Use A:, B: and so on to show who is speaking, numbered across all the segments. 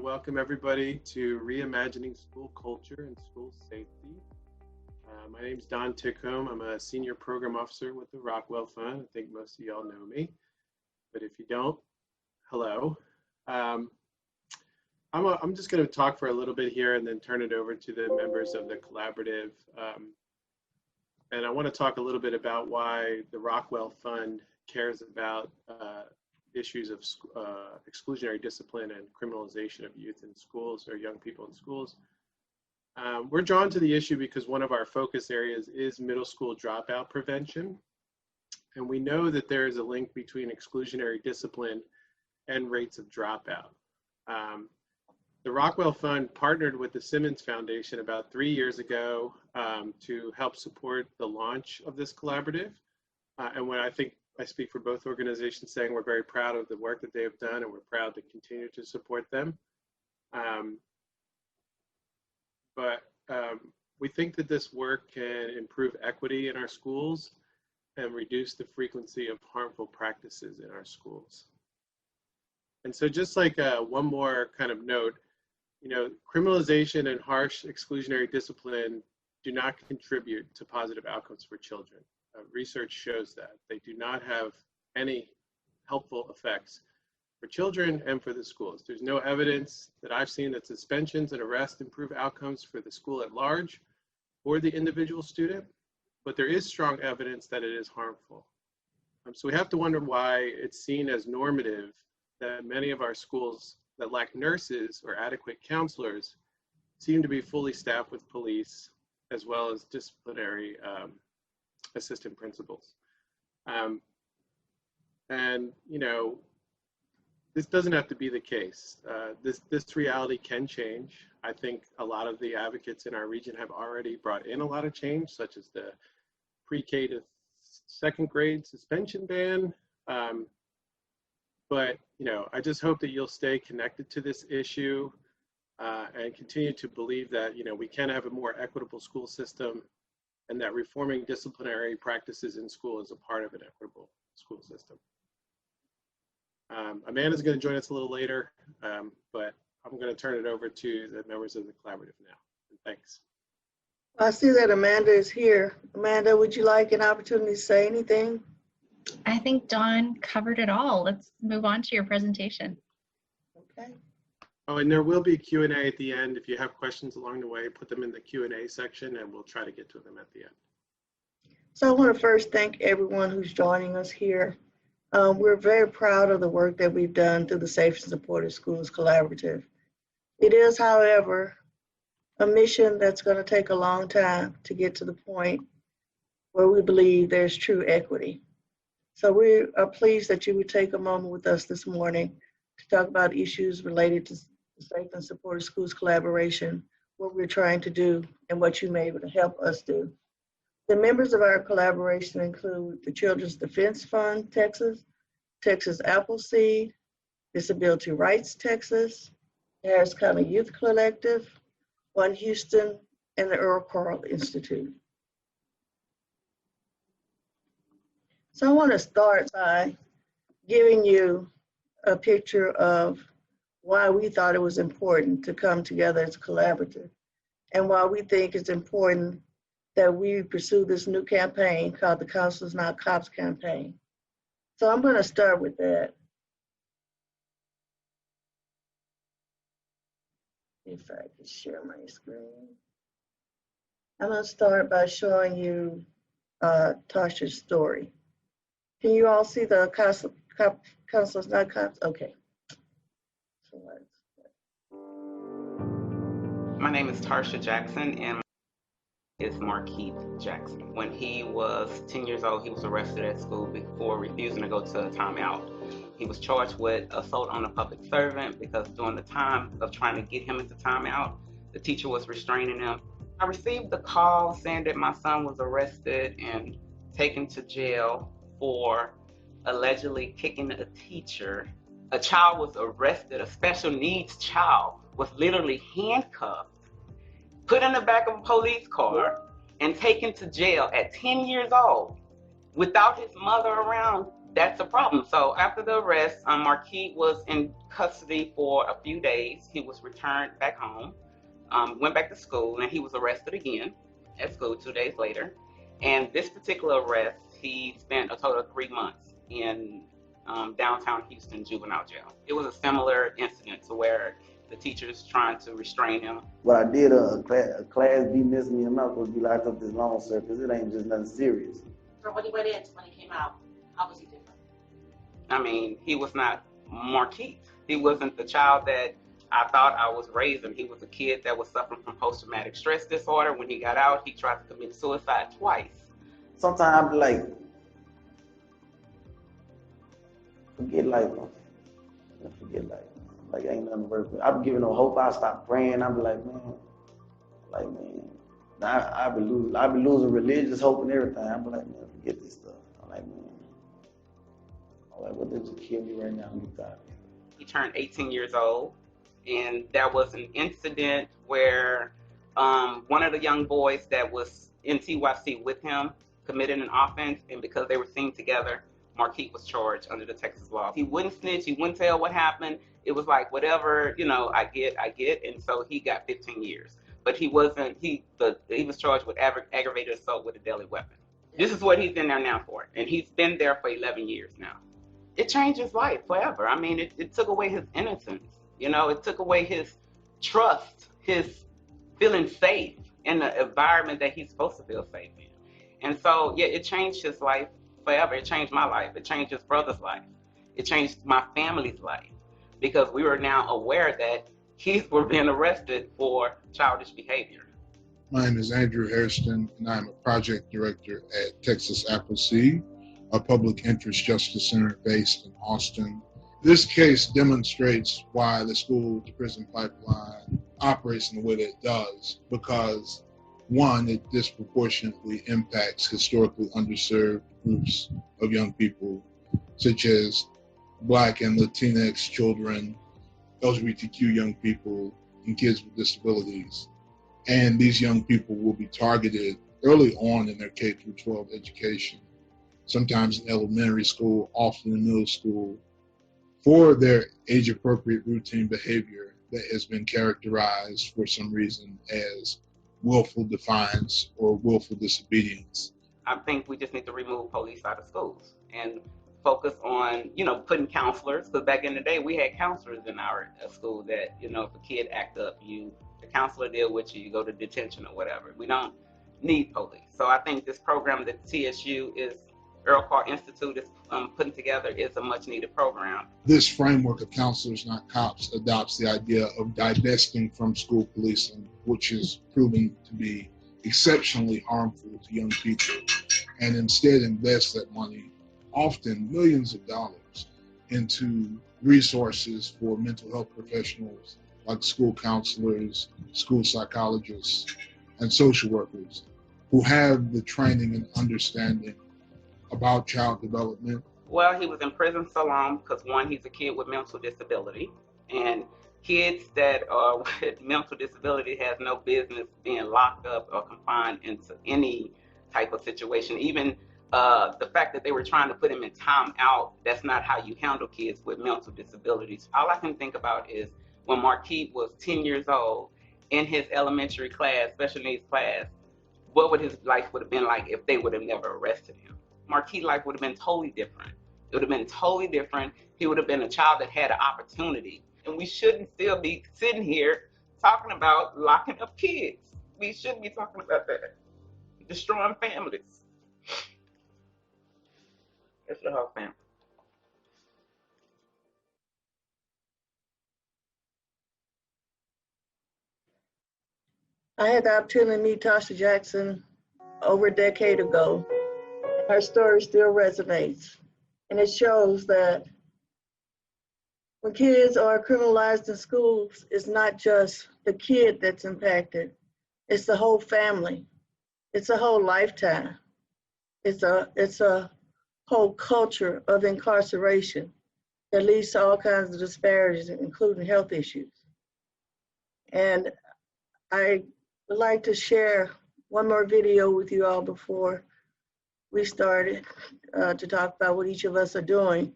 A: welcome everybody to Reimagining School Culture and School Safety. My name is Don Tickholm. I'm a Senior Program Officer with the Rockwell Fund. I think most of y'all know me, but if you don't, hello. I'm just going to talk for a little bit here and then turn it over to the members of the collaborative. And I want to talk a little bit about why the Rockwell Fund cares about issues of exclusionary discipline and criminalization of youth in schools or young people in schools. We're drawn to the issue because one of our focus areas is middle school dropout prevention. And we know that there is a link between exclusionary discipline and rates of dropout. The Rockwell Fund partnered with the Simmons Foundation about 3 years ago to help support the launch of this collaborative. And when I think I speak for both organizations saying we're very proud of the work that they have done and we're proud to continue to support them. We think that this work can improve equity in our schools and reduce the frequency of harmful practices in our schools. And so just like one more kind of note, you know, criminalization and harsh exclusionary discipline do not contribute to positive outcomes for children. Research shows that they do not have any helpful effects for children and for the schools. There's no evidence that I've seen that suspensions and arrests improve outcomes for the school at large or the individual student, but there is strong evidence that it is harmful. So we have to wonder why it's seen as normative that many of our schools that lack nurses or adequate counselors seem to be fully staffed with police as well as disciplinary assistant principals. And you know, this doesn't have to be the case. This reality can change. I think a lot of the advocates in our region have already brought in a lot of change, such as the pre-K to second grade suspension ban. But you know, I just hope that you'll stay connected to this issue and continue to believe that, you know, we can have a more equitable school system and that reforming disciplinary practices in school is a part of an equitable school system. Amanda's going to join us a little later, but I'm going to turn it over to the members of the collaborative now. Thanks.
B: I see that Amanda is here. Amanda, would you like an opportunity to say anything?
C: I think Dawn covered it all. Let's move on to your presentation.
B: Okay.
A: Oh, and there will be Q&A at the end. If you have questions along the way, put them in the Q&A section and we'll try to get to them at the end.
B: So I want to first thank everyone who's joining us here. We're very proud of the work that we've done through the Safe and Supportive Schools Collaborative. It is, however, a mission that's going to take a long time to get to the point where we believe there's true equity. So we are pleased that you would take a moment with us this morning to talk about issues related to the Safe and Supportive Schools Collaboration, what we're trying to do, and what you may be able to help us do. The members of our collaboration include the Children's Defense Fund, Texas, Texas Appleseed, Disability Rights Texas, Harris County Youth Collective, One Houston, and the Earl Carl Institute. So I want to start by giving you a picture of why we thought it was important to come together as a collaborative and why we think it's important that we pursue this new campaign called the Counselors Not Cops campaign. So I'm going to start with that. If I can share my screen. I'm going to start by showing you Tasha's story. Can you all see the Counselors Not Cops? Okay.
D: My name is Tarsha Jackson and is Markeith Jackson. When he was 10 years old, he was arrested at school before refusing to go to a timeout. He was charged with assault on a public servant because during the time of trying to get him into timeout, the teacher was restraining him. I received the call saying that my son was arrested and taken to jail for allegedly kicking a teacher. A child was arrested, a special needs child was literally handcuffed, put in the back of a police car, and taken to jail at 10 years old without his mother around. That that's a problem. So after the arrest, Marquis was in custody for a few days. He was returned back home, went back to school, and he was arrested again at school 2 days later. And this particular arrest, he spent a total of 3 months in downtown Houston juvenile jail. It was a similar incident to where the teachers trying to restrain him.
E: What I did, a class be missing me, I'm not supposed to be locked up this long, sir, because it ain't just nothing serious.
F: From when he went in to when he came out, how was he different?
D: I mean, he was not Marquis. He wasn't the child that I thought I was raising. He was a kid that was suffering from post-traumatic stress disorder. When he got out, he tried to commit suicide twice.
E: Sometimes I be like, forget life, like ain't nothing worth it. I be giving no hope. I stop praying. I be like, man, I be losing religious hope and everything. I be like, man, forget this stuff. I'm like, what did you kill me right now? You got me.
D: He turned 18 years old, and there was an incident where one of the young boys that was in TYC with him committed an offense, and because they were seen together, Marquis was charged under the Texas law. He wouldn't snitch. He wouldn't tell what happened. It was like, whatever, I get. And so he got 15 years. But he wasn't, he was charged with aggravated assault with a deadly weapon. This is what he's in there now for. And he's been there for 11 years now. It changed his life forever. I mean, it took away his innocence. It took away his trust, his feeling safe in the environment that he's supposed to feel safe in. And so, yeah, it changed his life forever. It changed my life. It changed his brother's life. It changed my family's life, because we were now aware that we're being arrested for childish behavior.
G: My name is Andrew Hairston, and I'm a project director at Texas Appleseed, a public interest justice center based in Austin. This case demonstrates why the school-to-prison pipeline operates in the way that it does, because one, it disproportionately impacts historically underserved groups of young people, such as Black and Latinx children, LGBTQ young people, and kids with disabilities. And these young people will be targeted early on in their K-12 education, sometimes in elementary school, often in middle school, for their age-appropriate routine behavior that has been characterized for some reason as willful defiance or willful disobedience. I
D: think we just need to remove police out of schools and focus on, putting counselors, because back in the day we had counselors in our school that, if a kid act up, the counselor deal with you, you go to detention or whatever. We don't need police. So I think this program that TSU Earl Carr Institute is putting together is a much needed program.
G: This framework of counselors, not cops, adopts the idea of divesting from school policing, which is proven to be exceptionally harmful to young people, and instead invest that money, often millions of dollars, into resources for mental health professionals like school counselors, school psychologists, and social workers who have the training and understanding about child development.
D: Well, he was in prison so long because, one, he's a kid with mental disability, and kids that are with mental disability has no business being locked up or confined into any type of situation. Even the fact that they were trying to put him in timeout, that's not how you handle kids with mental disabilities. All I can think about is when Marquis was 10 years old in his elementary class, special needs class, what would his life would have been like if they would have never arrested him? Marquis' life would have been totally different. It would have been totally different. He would have been a child that had an opportunity. And we shouldn't still be sitting here talking about locking up kids. We shouldn't be talking about that. Destroying families. It's the whole family.
B: I had the opportunity to meet Tasha Jackson over a decade ago. Her story still resonates. And it shows that when kids are criminalized in schools, it's not just the kid that's impacted. It's the whole family. It's a whole lifetime. It's a whole culture of incarceration that leads to all kinds of disparities, including health issues. And I would like to share one more video with you all before we started to talk about what each of us are doing.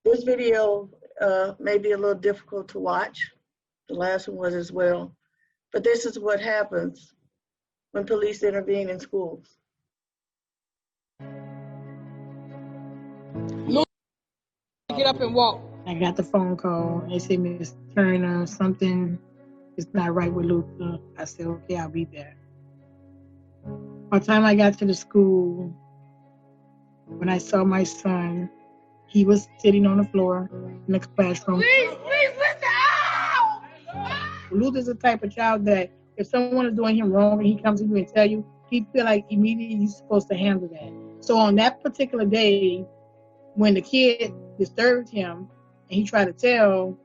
B: This video may be a little difficult to watch. The last one was as well. But this is what happens when police intervene in schools.
H: Get up and walk. I got the phone call. They said, Miss Turner, something is not right with Luther. I said, okay, I'll be there. By the time I got to the school, when I saw my son, he was sitting on the floor in the classroom. Please, listen out! Luther's the type of child that if someone is doing him wrong and he comes to you and tell you, he feel like immediately he's supposed to handle that. So on that particular day, when the kid disturbed him and he tried to tell,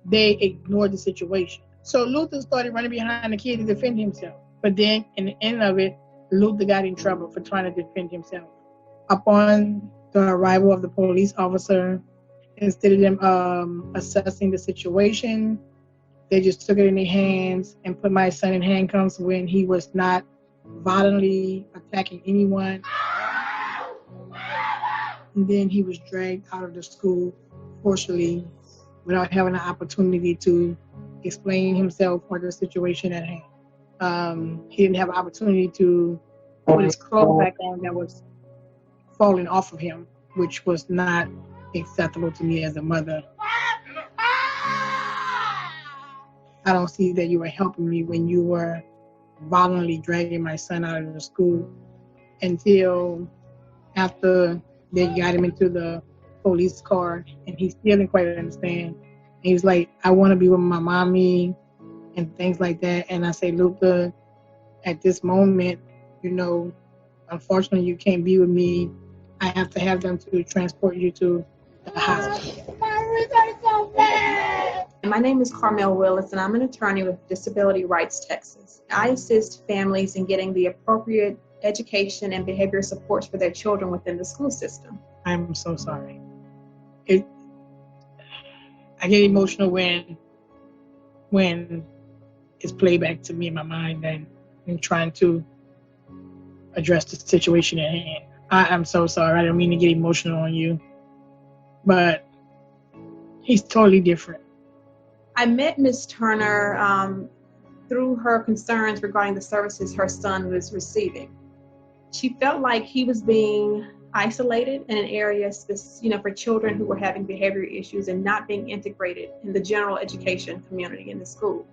H: they ignored the situation. So Luther started running behind the kid to defend himself. But then in the end of it, Luther got in trouble for trying to defend himself. Upon the arrival of the police officer, instead of them assessing the situation, they just took it in their hands and put my son in handcuffs when he was not violently attacking anyone. And then he was dragged out of the school forcibly without having an opportunity to explain himself or the situation at hand. He didn't have an opportunity to put his clothes back on that was falling off of him, which was not acceptable to me as a mother. I don't see that you were helping me when you were violently dragging my son out of the school until after they got him into the police car, and he still didn't quite understand. And he was like, I want to be with my mommy and things like that. And I say, Luther, at this moment, you know, unfortunately you can't be with me. I have to have them to transport you to the hospital.
I: My name is Carmel Willis, and I'm an attorney with Disability Rights Texas. I assist families in getting the appropriate education and behavior supports for their children within the school system.
H: I'm so sorry. I get emotional when it's played back to me in my mind and trying to address the situation at hand. I'm so sorry. I don't mean to get emotional on you, but he's totally different.
I: I met Ms. Turner through her concerns regarding the services her son was receiving. She felt like he was being isolated in an area, for children who were having behavior issues and not being integrated in the general education community in the school.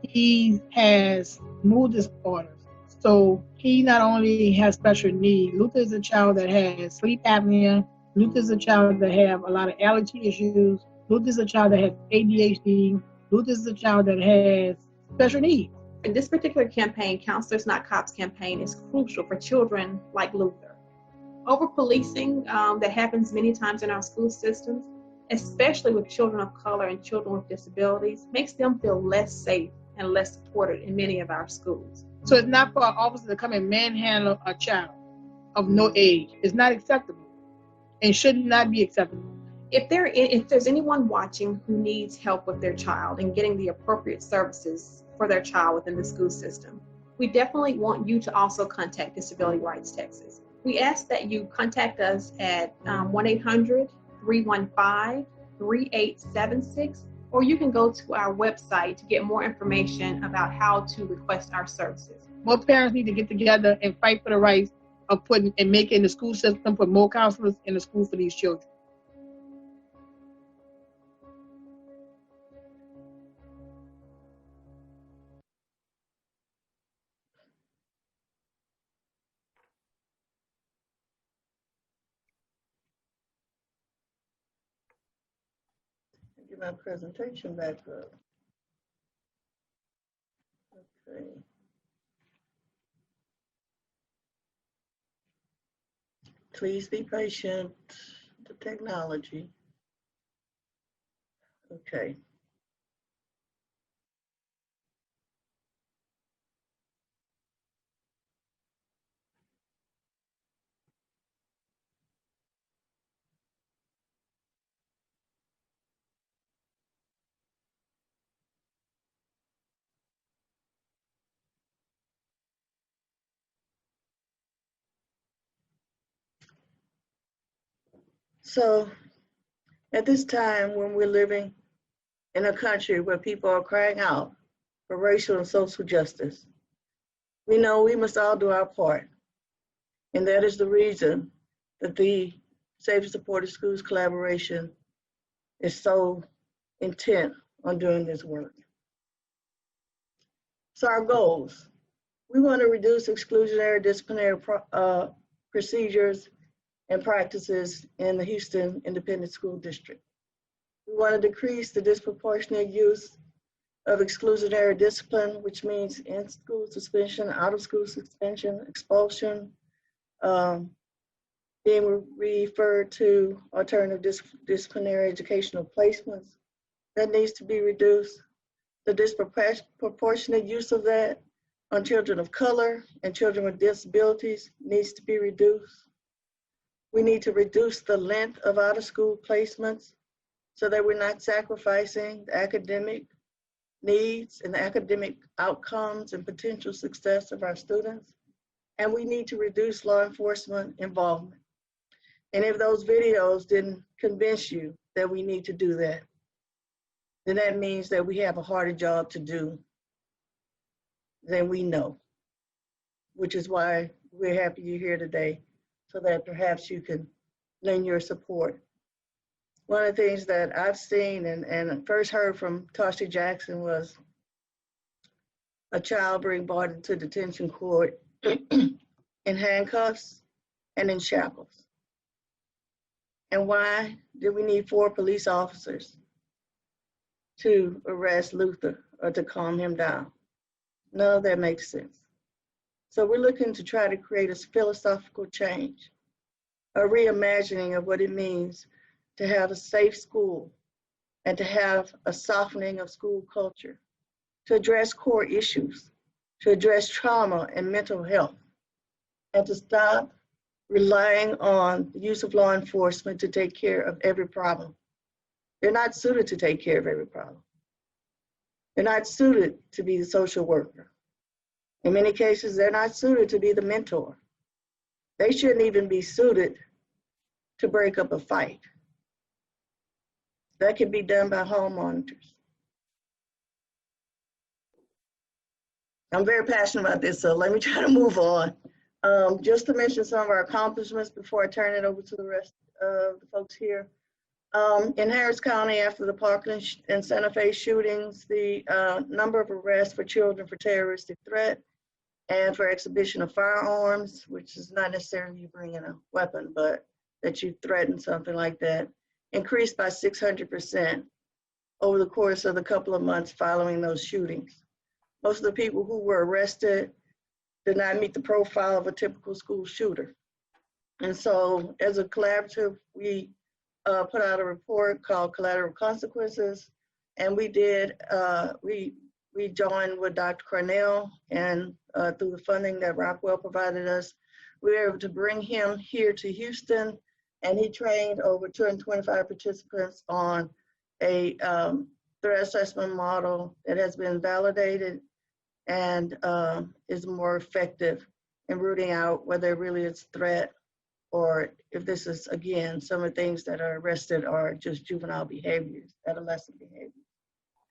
H: He has mood disorders. So he not only has special needs, Luther is a child that has sleep apnea. Luther is a child that have a lot of allergy issues. Luther is a child that has ADHD. Luther is a child that has special needs.
I: In this particular campaign, Counselors Not Cops campaign is crucial for children like Luther. Over-policing that happens many times in our school systems, especially with children of color and children with disabilities, makes them feel less safe and less supported in many of our schools.
H: So it's not for an officer to come and manhandle a child of no age. It's not acceptable and should not be acceptable.
I: If there's anyone watching who needs help with their child and getting the appropriate services for their child within the school system, we definitely want you to also contact Disability Rights Texas. We ask that you contact us at 1-800-315-3876, or you can go to our website to get more information about how to request our services.
H: More parents need to get together and fight for the rights of making the school system put more counselors in the school for these children.
B: Get my presentation back up. Okay. Please be patient. The technology. Okay. So at this time when we're living in a country where people are crying out for racial and social justice, we know we must all do our part. And that is the reason that the Safe and Supportive Schools collaboration is so intent on doing this work. So our goals: we want to reduce exclusionary disciplinary procedures and practices in the Houston Independent School District. We want to decrease the disproportionate use of exclusionary discipline, which means in-school suspension, out-of-school suspension, expulsion, being referred to alternative disciplinary educational placements. That needs to be reduced. The disproportionate use of that on children of color and children with disabilities needs to be reduced. We need to reduce the length of out-of-school placements so that we're not sacrificing the academic needs and the academic outcomes and potential success of our students. And we need to reduce law enforcement involvement. And if those videos didn't convince you that we need to do that, then that means that we have a harder job to do than we know, which is why we're happy you're here today, so that perhaps you can lend your support. One of the things that I've seen and first heard from Tasha Jackson was a child being brought into detention court in handcuffs and in shackles. And why did we need 4 police officers to arrest Luther or to calm him down? None of that makes sense. So we're looking to try to create a philosophical change, a reimagining of what it means to have a safe school and to have a softening of school culture, to address core issues, to address trauma and mental health, and to stop relying on the use of law enforcement to take care of every problem. They're not suited to take care of every problem. They're not suited to be the social worker. In many cases, they're not suited to be the mentor. They shouldn't even be suited to break up a fight. That can be done by hall monitors. I'm very passionate about this, so let me try to move on. Just to mention some of our accomplishments before I turn it over to the rest of the folks here. In Harris County, after the Parkland and Santa Fe shootings, the number of arrests for children for terroristic threat and for exhibition of firearms, which is not necessarily you bringing a weapon, but that you threaten something like that, increased by 600% over the course of the couple of months following those shootings. Most of the people who were arrested did not meet the profile of a typical school shooter. And so as a collaborative, we put out a report called Collateral Consequences, and we joined with Dr. Cornell, and through the funding that Rockwell provided us, we were able to bring him here to Houston, and he trained over 225 participants on a threat assessment model that has been validated and is more effective in rooting out whether it really is a threat or if this is, again, some of the things that are arrested are just juvenile behaviors, adolescent behaviors.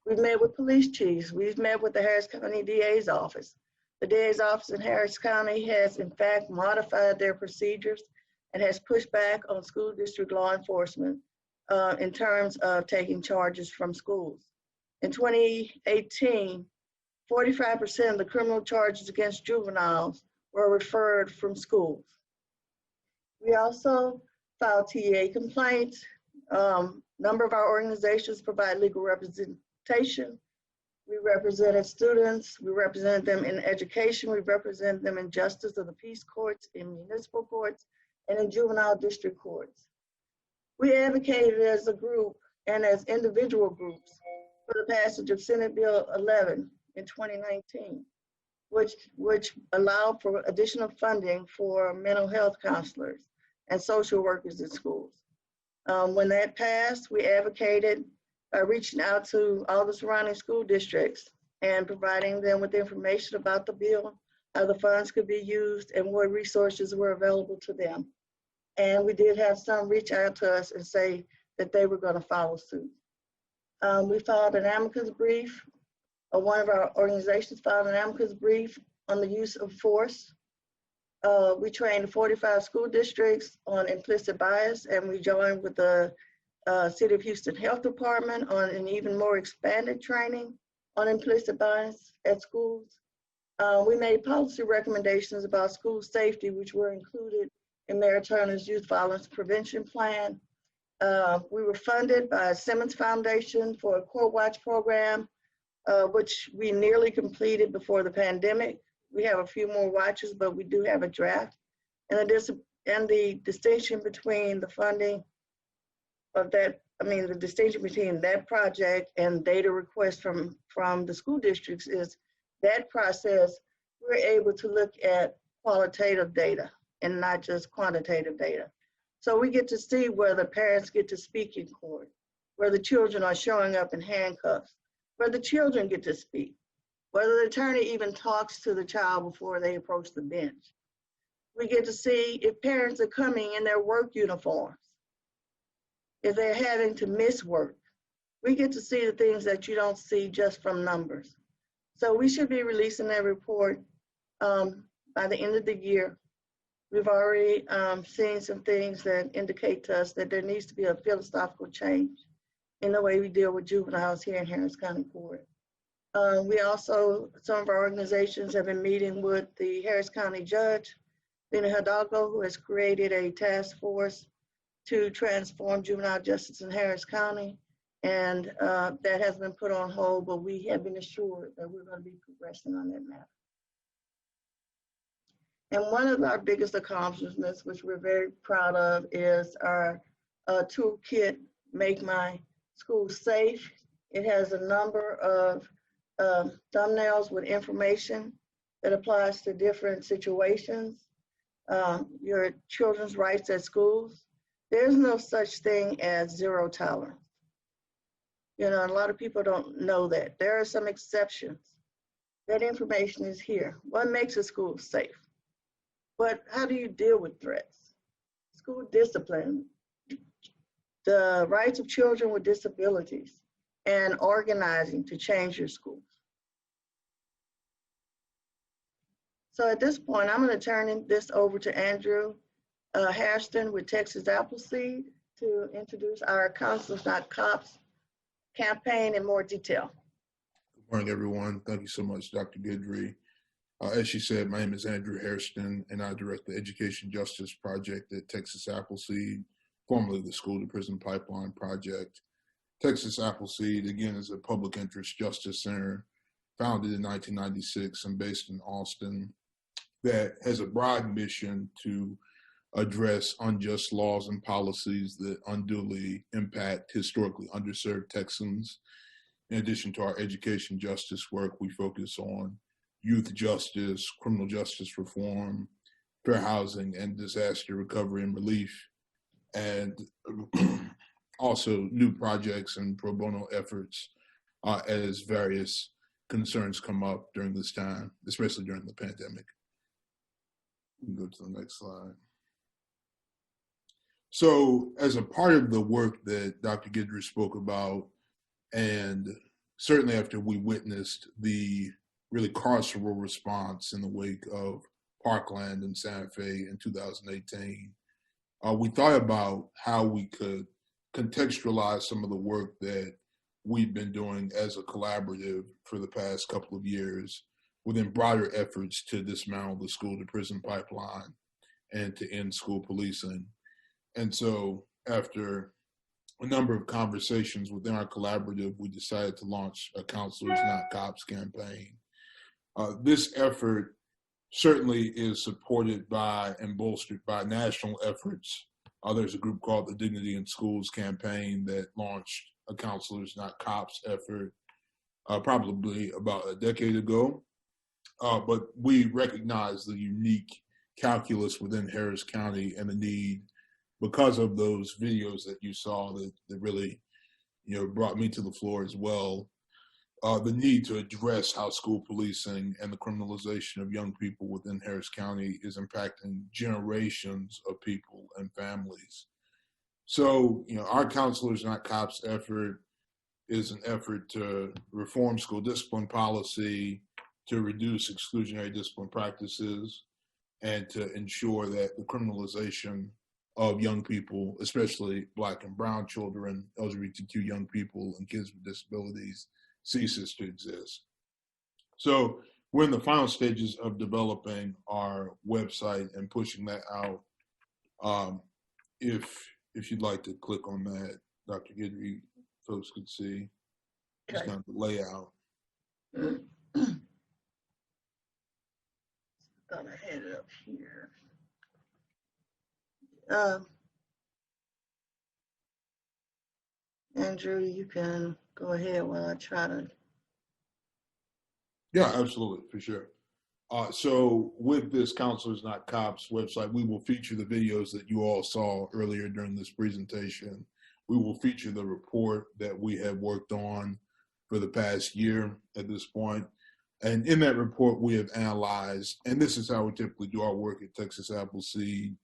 B: We've met with police chiefs. We've met with the Harris County DA's office. The DA's office in Harris County has, in fact, modified their procedures and has pushed back on school district law enforcement in terms of taking charges from schools. In 2018, 45% of the criminal charges against juveniles were referred from schools. We also filed TEA complaints. Number of our organizations provide legal representation. We represented students, we represented them in education, we represented them in justice of the peace courts, in municipal courts, and in juvenile district courts. We advocated as a group and as individual groups for the passage of Senate Bill 11 in 2019, which allowed for additional funding for mental health counselors and social workers in schools. When that passed, we advocated reaching out to all the surrounding school districts and providing them with information about the bill, how the funds could be used, and what resources were available to them. And we did have some reach out to us and say that they were going to follow suit. We filed an amicus brief, or one of our organizations filed an amicus brief on the use of force. We trained 45 school districts on implicit bias, and we joined with the City of Houston Health Department on an even more expanded training on implicit bias at schools. We made policy recommendations about school safety, which were included in Mayor Turner's Youth Violence Prevention Plan. We were funded by Simmons Foundation for a Court Watch program, which we nearly completed before the pandemic. We have a few more watches, but we do have a draft. And the distinction between the funding of that, the distinction between that project and data requests from the school districts is that process, we're able to look at qualitative data and not just quantitative data. So we get to see where the parents get to speak in court, where the children are showing up in handcuffs, where the children get to speak, whether the attorney even talks to the child before they approach the bench. We get to see if parents are coming in their work uniforms, if they're having to miss work. We get to see the things that you don't see just from numbers. So we should be releasing that report by the end of the year. We've already seen some things that indicate to us that there needs to be a philosophical change in the way we deal with juveniles here in Harris County Court. We also, some of our organizations have been meeting with the Harris County Judge, Lena Hidalgo, who has created a task force to transform juvenile justice in Harris County. And that has been put on hold, but we have been assured that we're going to be progressing on that matter. And one of our biggest accomplishments, which we're very proud of, is our toolkit, Make My School Safe. It has a number of thumbnails with information that applies to different situations. Your children's rights at schools. There's no such thing as zero tolerance. You know, a lot of people don't know that. There are some exceptions. That information is here. What makes a school safe? But how do you deal with threats? School discipline, the rights of children with disabilities, and organizing to change your schools. So at this point, I'm going to turn this over to Andrew Hairston with Texas Appleseed to introduce our Counselors Not Cops campaign in more detail.
G: Good morning, everyone. Thank you so much, Dr. Guidry. As she said, my name is Andrew Hairston, and I direct the Education Justice Project at Texas Appleseed, formerly the School to Prison Pipeline Project. Texas Appleseed, again, is a public interest justice center founded in 1996 and based in Austin that has a broad mission to address unjust laws and policies that unduly impact historically underserved Texans. In addition to our education justice work, we focus on youth justice, criminal justice reform, fair housing, and disaster recovery and relief, and also new projects and pro bono efforts as various concerns come up during this time, especially during the pandemic. We can go to the next slide. So as a part of the work that Dr. Guidry spoke about, and certainly after we witnessed the really carceral response in the wake of Parkland and Santa Fe in 2018, we thought about how we could contextualize some of the work that we've been doing as a collaborative for the past couple of years within broader efforts to dismantle the school to prison pipeline and to end school policing. And so after a number of conversations within our collaborative, we decided to launch a Counselors Not Cops campaign. This effort certainly is supported by and bolstered by national efforts. There's a group called the Dignity in Schools campaign that launched a Counselors Not Cops effort probably about a decade ago. But we recognize the unique calculus within Harris County and the need, because of those videos that you saw that really, brought me to the floor as well, the need to address how school policing and the criminalization of young people within Harris County is impacting generations of people and families. So, our Counselors Not Cops effort is an effort to reform school discipline policy, to reduce exclusionary discipline practices, and to ensure that the criminalization of young people, especially Black and brown children, LGBTQ young people, and kids with disabilities, ceases to exist. So we're in the final stages of developing our website and pushing that out. If you'd like to click on that, Dr. Guidry, folks could see just kind of the layout.
B: Gonna head it up here. Andrew, you can go ahead while I try to.
G: Yeah, absolutely, for sure. So with this Counselors Not Cops website, we will feature the videos that you all saw earlier during this presentation. We will feature the report that we have worked on for the past year at this point. And in that report, we have analyzed, and this is how we typically do our work at Texas Appleseed,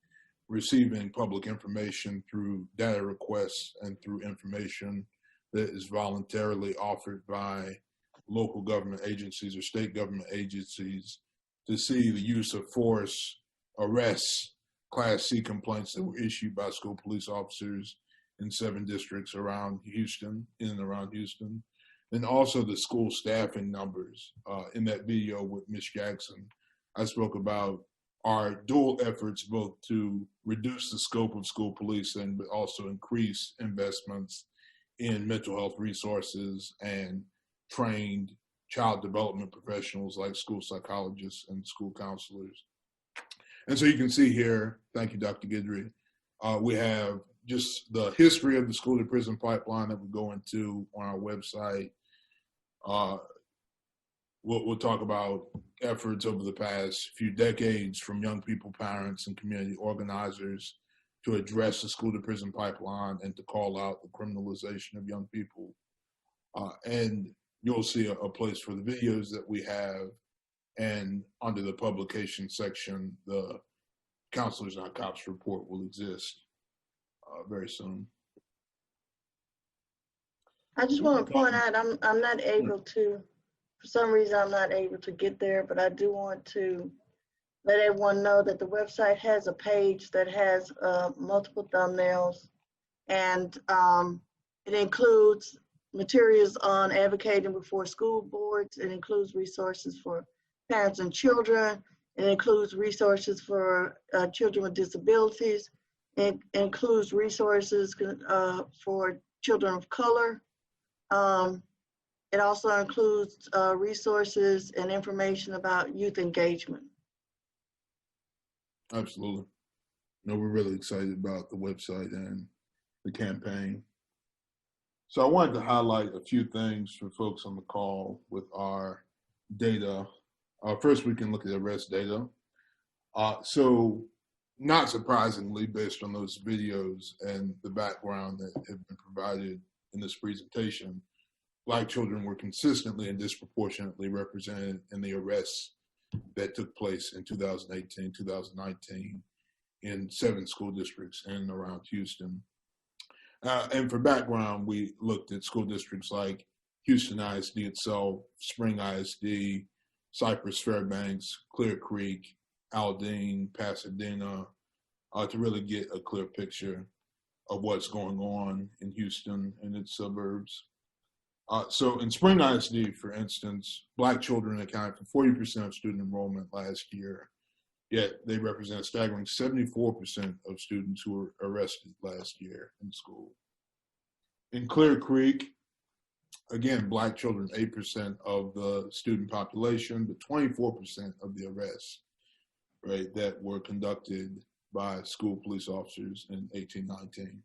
G: receiving public information through data requests and through information that is voluntarily offered by local government agencies or state government agencies to see the use of force, arrests, Class C complaints that were issued by school police officers in 7 districts around Houston, in and around Houston, and also the school staffing numbers. In that video with Ms. Jackson, I spoke about our dual efforts both to reduce the scope of school policing, but also increase investments in mental health resources and trained child development professionals like school psychologists and school counselors. And so you can see here, thank you, Dr. Guidry, we have just the history of the school to prison pipeline that we go into on our website. We'll talk about efforts over the past few decades from young people, parents, and community organizers to address the school to prison pipeline and to call out the criminalization of young people. And you'll see a place for the videos that we have, and under the publication section, the Counselors Not Cops report will exist very soon.
B: I just want to point out, I'm not able to, for some reason, I'm not able to get there, but I do want to let everyone know that the website has a page that has multiple thumbnails, and it includes materials on advocating before school boards. It includes resources for parents and children. It includes resources for children with disabilities. It includes resources for children of color. It also includes resources and information about youth engagement.
G: Absolutely. No, we're really excited about the website and the campaign. So I wanted to highlight a few things for folks on the call with our data. First, we can look at arrest data. So not surprisingly, based on those videos and the background that have been provided in this presentation, Black children were consistently and disproportionately represented in the arrests that took place in 2018, 2019 in 7 school districts in and around Houston. And for background, we looked at school districts like Houston ISD itself, Spring ISD, Cypress, Fairbanks, Clear Creek, Aldine, Pasadena, to really get a clear picture of what's going on in Houston and its suburbs. So in Spring ISD, for instance, Black children accounted for 40% of student enrollment last year, yet they represent a staggering 74% of students who were arrested last year in school. In Clear Creek, again, Black children, 8% of the student population, but 24% of the arrests, right, that were conducted by school police officers in 1819.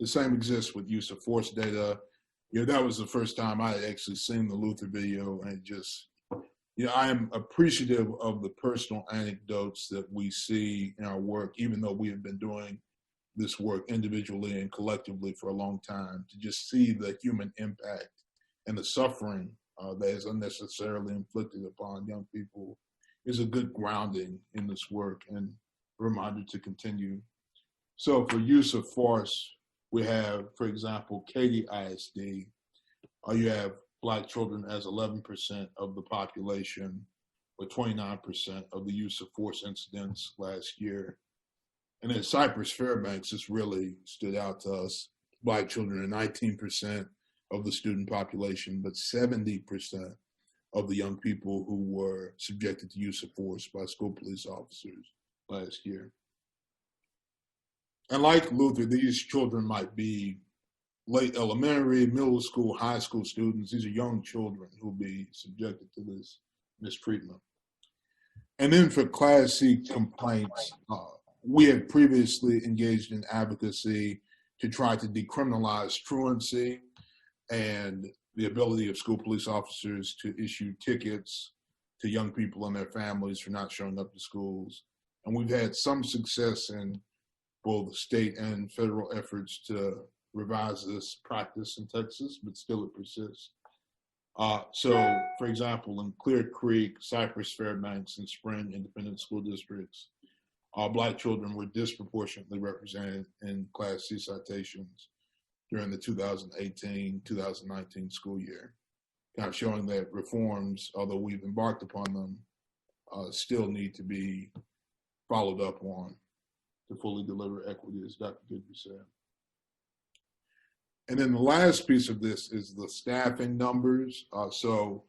G: The same exists with use of force data. That was the first time I had actually seen the Luther video, and it just, I am appreciative of the personal anecdotes that we see in our work, even though we have been doing this work individually and collectively for a long time, to just see the human impact and the suffering that is unnecessarily inflicted upon young people is a good grounding in this work and a reminder to continue. So for use of force, we have, for example, Katy ISD. You have Black children as 11% of the population, with 29% of the use of force incidents last year. And at Cypress Fairbanks, this really stood out to us. Black children are 19% of the student population, but 70% of the young people who were subjected to use of force by school police officers last year. And like Luther, these children might be late elementary, middle school, high school students. These are young children who will be subjected to this mistreatment. And then for Class C complaints, we had previously engaged in advocacy to try to decriminalize truancy and the ability of school police officers to issue tickets to young people and their families for not showing up to schools. And we've had some success in both state and federal efforts to revise this practice in Texas, but still it persists. So, for example, in Clear Creek, Cypress Fairbanks, and Spring Independent School Districts, Black children were disproportionately represented in Class C citations during the 2018-2019 school year, kind of showing that reforms, although we've embarked upon them, still need to be followed up on to fully deliver equity, as Dr. Goodby said. And then the last piece of this is the staffing numbers. So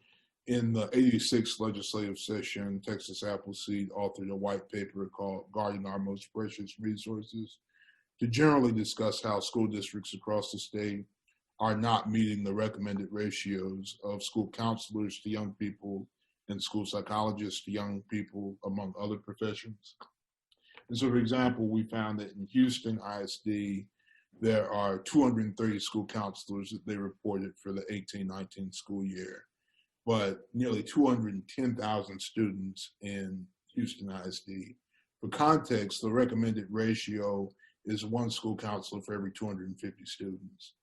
G: in the 86th legislative session, Texas Appleseed authored a white paper called Guarding Our Most Precious Resources to generally discuss how school districts across the state are not meeting the recommended ratios of school counselors to young people and school psychologists to young people, among other professions. And so, for example, we found that in Houston ISD, there are 230 school counselors that they reported for the 18-19 school year, but nearly 210,000 students in Houston ISD. For context, the recommended ratio is one school counselor for every 250 students.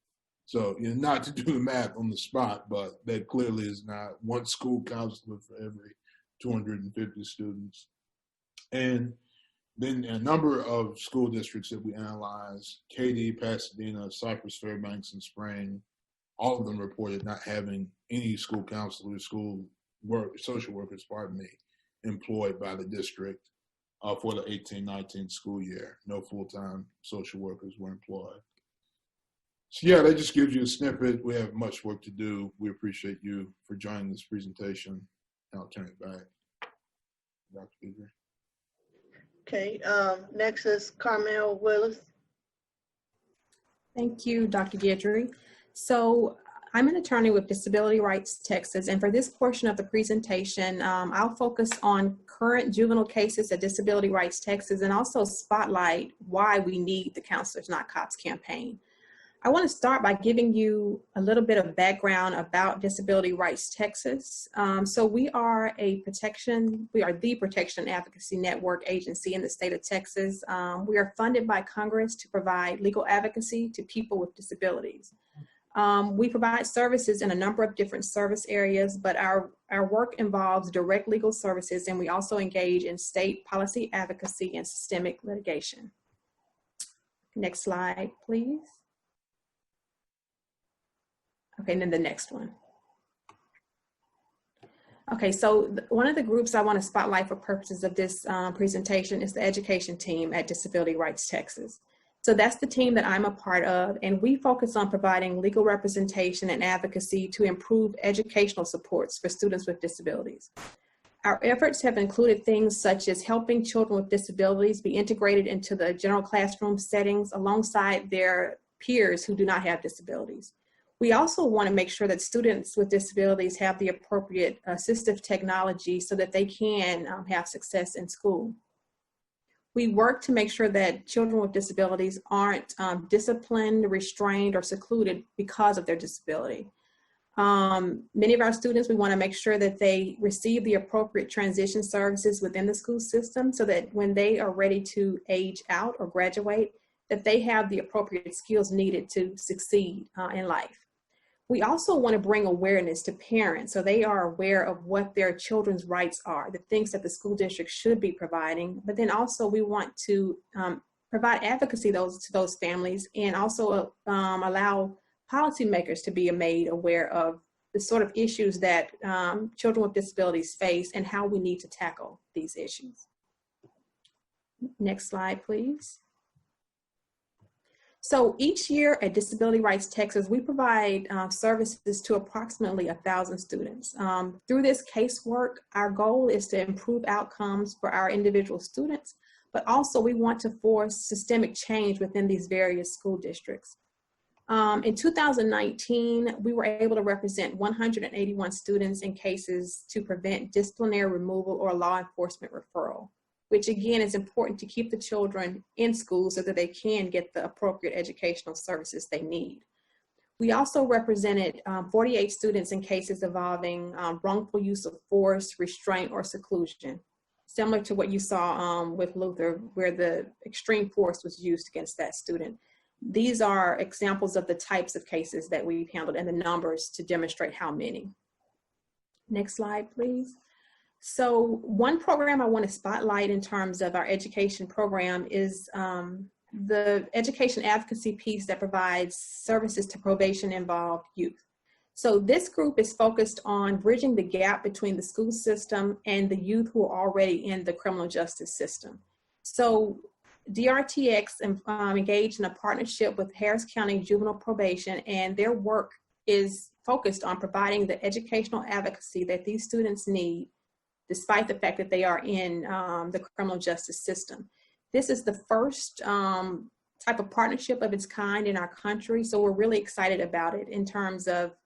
G: So, you know, not to do the math on the spot, but that clearly is not one school counselor for every 250 students. And then a number of school districts that we analyzed, Katy, Pasadena, Cypress Fairbanks, and Spring, all of them reported not having any school counselors, social workers, employed by the district for the 18-19 school year. No full-time social workers were employed. So yeah, that just gives you a snippet. We have much work to do. We appreciate you for joining this presentation. I'll turn it back. Dr. Goodby.
B: Okay, next is Carmel Willis.
I: Thank you, Dr. Guidry. So I'm an attorney with Disability Rights Texas, and for this portion of the presentation, I'll focus on current juvenile cases at Disability Rights Texas and also spotlight why we need the Counselors Not Cops campaign. I want to start by giving you a little bit of background about Disability Rights Texas. So we are the Protection Advocacy Network agency in the state of Texas. We are funded by Congress to provide legal advocacy to people with disabilities. We provide services in a number of different service areas, but our work involves direct legal services, and we also engage in state policy advocacy and systemic litigation. Next slide, please. Okay, and then the next one. Okay, so one of the groups I want to spotlight for purposes of this presentation is the education team at Disability Rights Texas. So that's the team that I'm a part of, and we focus on providing legal representation and advocacy to improve educational supports for students with disabilities. Our efforts have included things such as helping children with disabilities be integrated into the general classroom settings alongside their peers who do not have disabilities. We also want to make sure that students with disabilities have the appropriate assistive technology so that they can have success in school. We work to make sure that children with disabilities aren't disciplined, restrained, or secluded because of their disability. Many of our students, we want to make sure that they receive the appropriate transition services within the school system so that when they are ready to age out or graduate, that they have the appropriate skills needed to succeed in life. We also want to bring awareness to parents so they are aware of what their children's rights are, the things that the school district should be providing. But then also we want to provide advocacy to those families, and also allow policymakers to be made aware of the sort of issues that children with disabilities face and how we need to tackle these issues. Next slide, please. So each year at Disability Rights Texas, we provide services to approximately 1,000 students. Through this casework, our goal is to improve outcomes for our individual students, but also we want to force systemic change within these various school districts. In 2019, we were able to represent 181 students in cases to prevent disciplinary removal or law enforcement referral, which again is important to keep the children in school so that they can get the appropriate educational services they need. We also represented 48 students in cases involving wrongful use of force, restraint, or seclusion, similar to what you saw with Luther, where the extreme force was used against that student. These are examples of the types of cases that we've handled and the numbers to demonstrate how many. Next slide, please. So one program I want to spotlight in terms of our education program is the education advocacy piece that provides services to probation-involved youth. So this group is focused on bridging the gap between the school system and the youth who are already in the criminal justice system. So DRTX engaged in a partnership with Harris County Juvenile Probation, and their work is focused on providing the educational advocacy that these students need, despite the fact that they are in the criminal justice system. This is the first type of partnership of its kind in our country, so we're really excited about it in terms of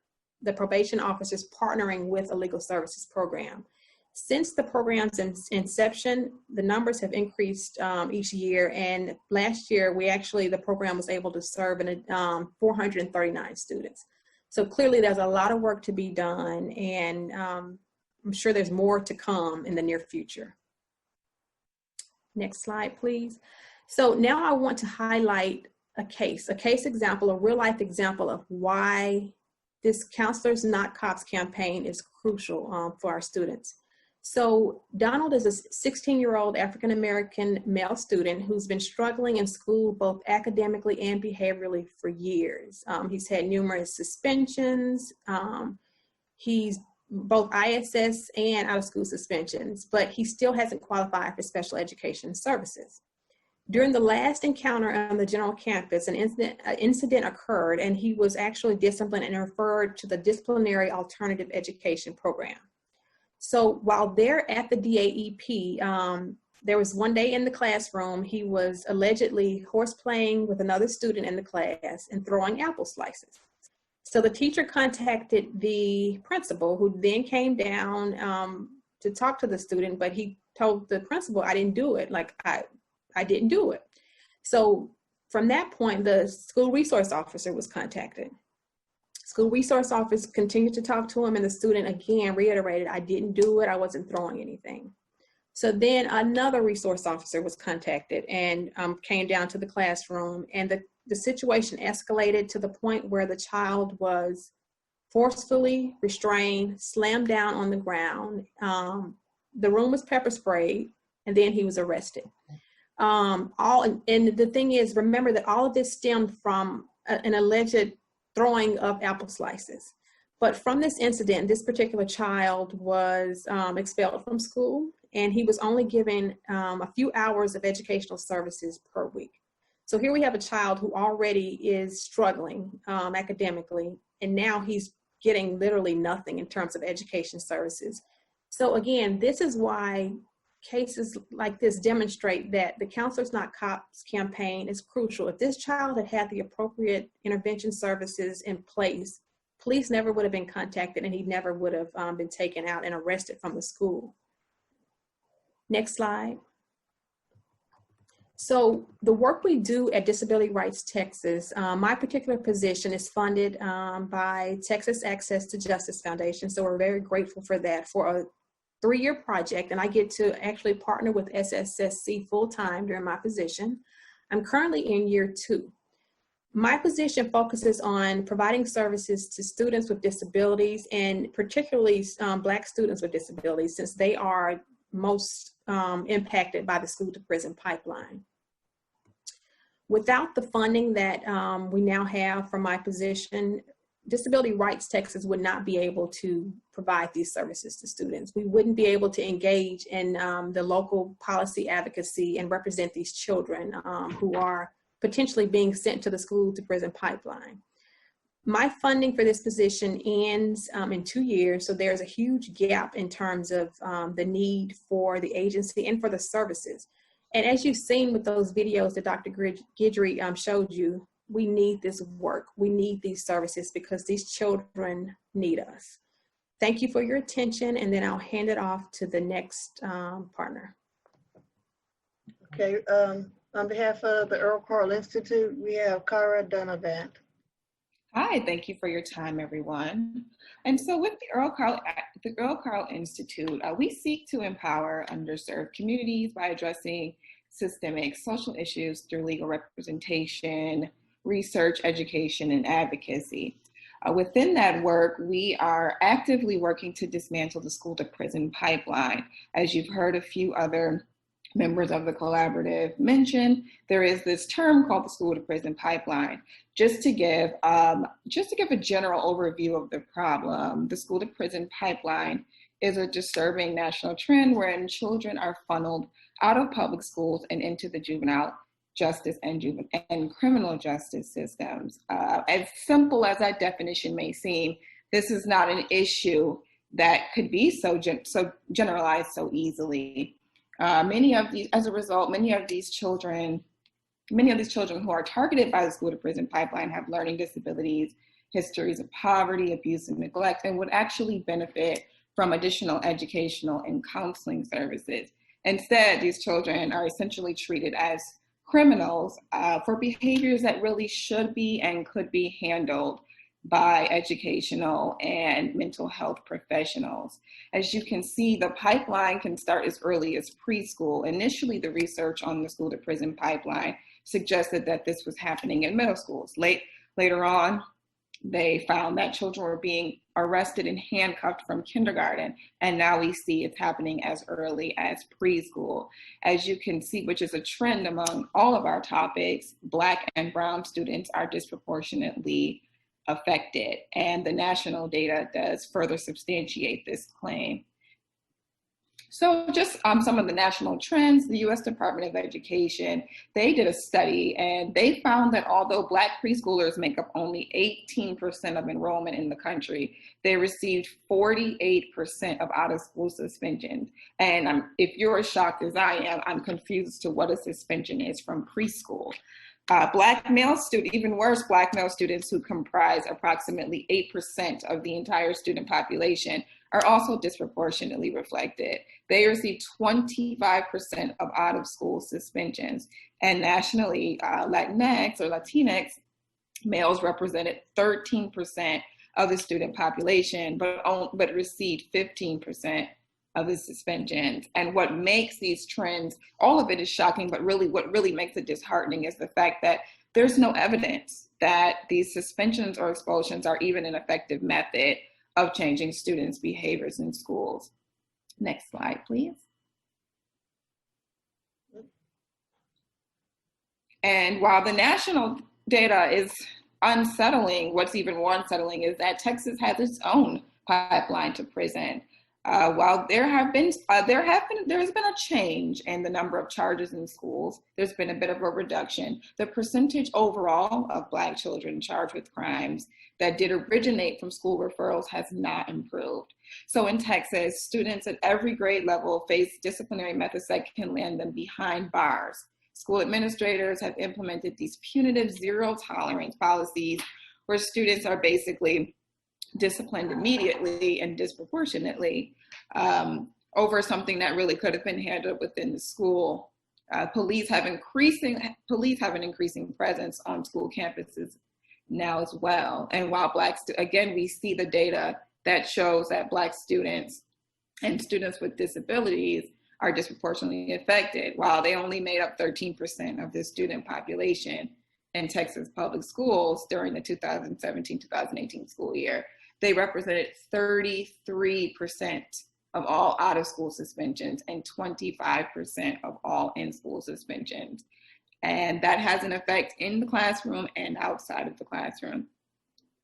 I: the probation officers partnering with a legal services program. Since the program's inception, the numbers have increased each year, and last year the program was able to serve 439 students. So clearly there's a lot of work to be done, and I'm sure there's more to come in the near future. Next slide, please. So now I want to highlight a case example, a real life example of why this Counselors Not Cops campaign is crucial for our students. So Donald is a 16-year-old African-American male student who's been struggling in school both academically and behaviorally for years. He's had numerous suspensions. He's both ISS and out-of-school suspensions, but he still hasn't qualified for special education services. During the last encounter on the general campus, an incident occurred, and he was actually disciplined and referred to the disciplinary alternative education program. So while they're at the DAEP, there was one day in the classroom, he was allegedly horseplaying with another student in the class and throwing apple slices. So the teacher contacted the principal, who then came down to talk to the student, but he told the principal, I didn't do it, like I didn't do it. So from that point, the school resource officer was contacted. School resource officer continued to talk to him, and the student again reiterated, I didn't do it, I wasn't throwing anything. So then another resource officer was contacted and came down to the classroom, and the situation escalated to the point where the child was forcefully restrained, slammed down on the ground. The room was pepper sprayed, and then he was arrested. And the thing is, remember that all of this stemmed from an alleged throwing of apple slices. But from this incident, this particular child was expelled from school, and he was only given a few hours of educational services per week. So here we have a child who already is struggling academically, and now he's getting literally nothing in terms of education services. So again, this is why cases like this demonstrate that the Counselors Not Cops campaign is crucial. If this child had had the appropriate intervention services in place, police never would have been contacted, and he never would have been taken out and arrested from the school. Next slide. So the work we do at Disability Rights Texas, my particular position is funded by Texas Access to Justice Foundation. So we're very grateful for that, for a 3-year project, and I get to actually partner with SSSC full-time during my position. I'm currently in year 2. My position focuses on providing services to students with disabilities, and particularly Black students with disabilities, since they are most impacted by the school to prison pipeline. Without the funding that we now have from my position, Disability Rights Texas would not be able to provide these services to students. We wouldn't be able to engage in the local policy advocacy and represent these children who are potentially being sent to the school to prison pipeline. My funding for this position ends in 2 years, so there's a huge gap in terms of the need for the agency and for the services. And as you've seen with those videos that Dr. Guidry showed you, we need this work. We need these services because these children need us. Thank you for your attention, and then I'll hand it off to the next partner.
B: Okay, on behalf of the Earl Carl Institute, we have Cara Donovan.
J: Hi, thank you for your time, everyone. And so with the Earl Carl Institute, we seek to empower underserved communities by addressing systemic social issues through legal representation, research, education, and advocacy. Within that work, we are actively working to dismantle the school to prison pipeline. As you've heard a few other members of the collaborative mention, there is this term called the school to prison pipeline. Just to give a general overview of the problem, the school to prison pipeline is a disturbing national trend wherein children are funneled out of public schools and into the juvenile justice and criminal justice systems. As simple as that definition may seem, this is not an issue that could be so generalized so easily. As a result, many of these children who are targeted by the school to prison pipeline have learning disabilities, histories of poverty, abuse, and neglect, and would actually benefit from additional educational and counseling services. Instead, these children are essentially treated as criminals for behaviors that really should be and could be handled by educational and mental health professionals. As you can see, the pipeline can start as early as preschool. Initially, the research on the school to prison pipeline suggested that this was happening in middle schools. Later on, they found that children were being arrested and handcuffed from kindergarten, and now we see it's happening as early as preschool. As you can see, which is a trend among all of our topics, Black and Brown students are disproportionately affected, and the national data does further substantiate this claim. So just some of the national trends, the U.S. Department of Education, they did a study and they found that although Black preschoolers make up only 18% of enrollment in the country, they received 48% of out-of-school suspensions. And if you're as shocked as I am, I'm confused as to what a suspension is from preschool. Black male students, even worse, Black male students who comprise approximately 8% of the entire student population are also disproportionately reflected. They receive 25% of out-of-school suspensions. And nationally, Latinx males represented 13% of the student population, but received 15% of the suspensions. And what makes these trends, all of it is shocking, but really what really makes it disheartening is the fact that there's no evidence that these suspensions or expulsions are even an effective method of changing students' behaviors in schools. Next slide, please. And while the national data is unsettling, what's even more unsettling is that Texas has its own pipeline to prison. While there has been a change in the number of charges in schools, there's been a bit of a reduction. The percentage overall of Black children charged with crimes that did originate from school referrals has not improved. So in Texas, students at every grade level face disciplinary methods that can land them behind bars. School administrators have implemented these punitive zero tolerance policies where students are basically disciplined immediately and disproportionately over something that really could have been handled within the school. Police have an increasing presence on school campuses now as well. And while again, we see the data that shows that Black students and students with disabilities are disproportionately affected. While they only made up 13% of the student population, in Texas public schools during the 2017-2018 school year. They represented 33% of all out-of-school suspensions and 25% of all in-school suspensions. And that has an effect in the classroom and outside of the classroom.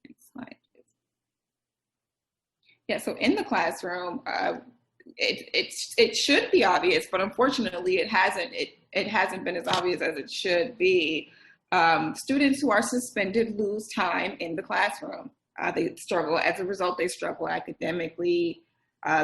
J: Next slide. Yeah, so in the classroom, it should be obvious, but unfortunately it hasn't been as obvious as it should be. Students who are suspended lose time in the classroom. They struggle, as a result, they struggle academically.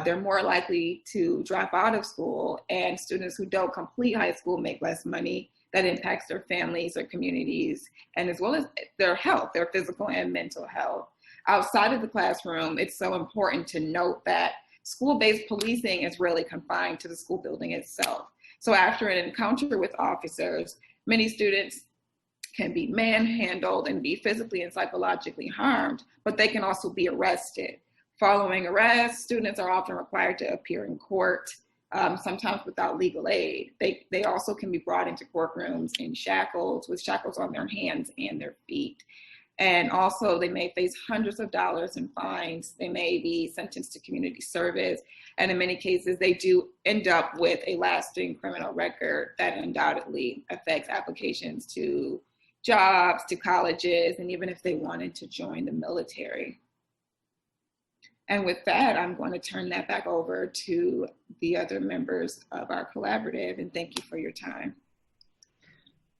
J: They're more likely to drop out of school, and students who don't complete high school make less money. That impacts their families, their communities, and as well as their health, their physical and mental health. Outside of the classroom, it's so important to note that school-based policing is really confined to the school building itself. So after an encounter with officers, many students can be manhandled and be physically and psychologically harmed, but they can also be arrested. Following arrest, students are often required to appear in court, sometimes without legal aid. They also can be brought into courtrooms in shackles, with shackles on their hands and their feet. And also they may face hundreds of dollars in fines. They may be sentenced to community service. And in many cases, they do end up with a lasting criminal record that undoubtedly affects applications to jobs, to colleges, and even if they wanted to join the military. And with that, I'm going to turn that back over to the other members of our collaborative, and thank you for your time.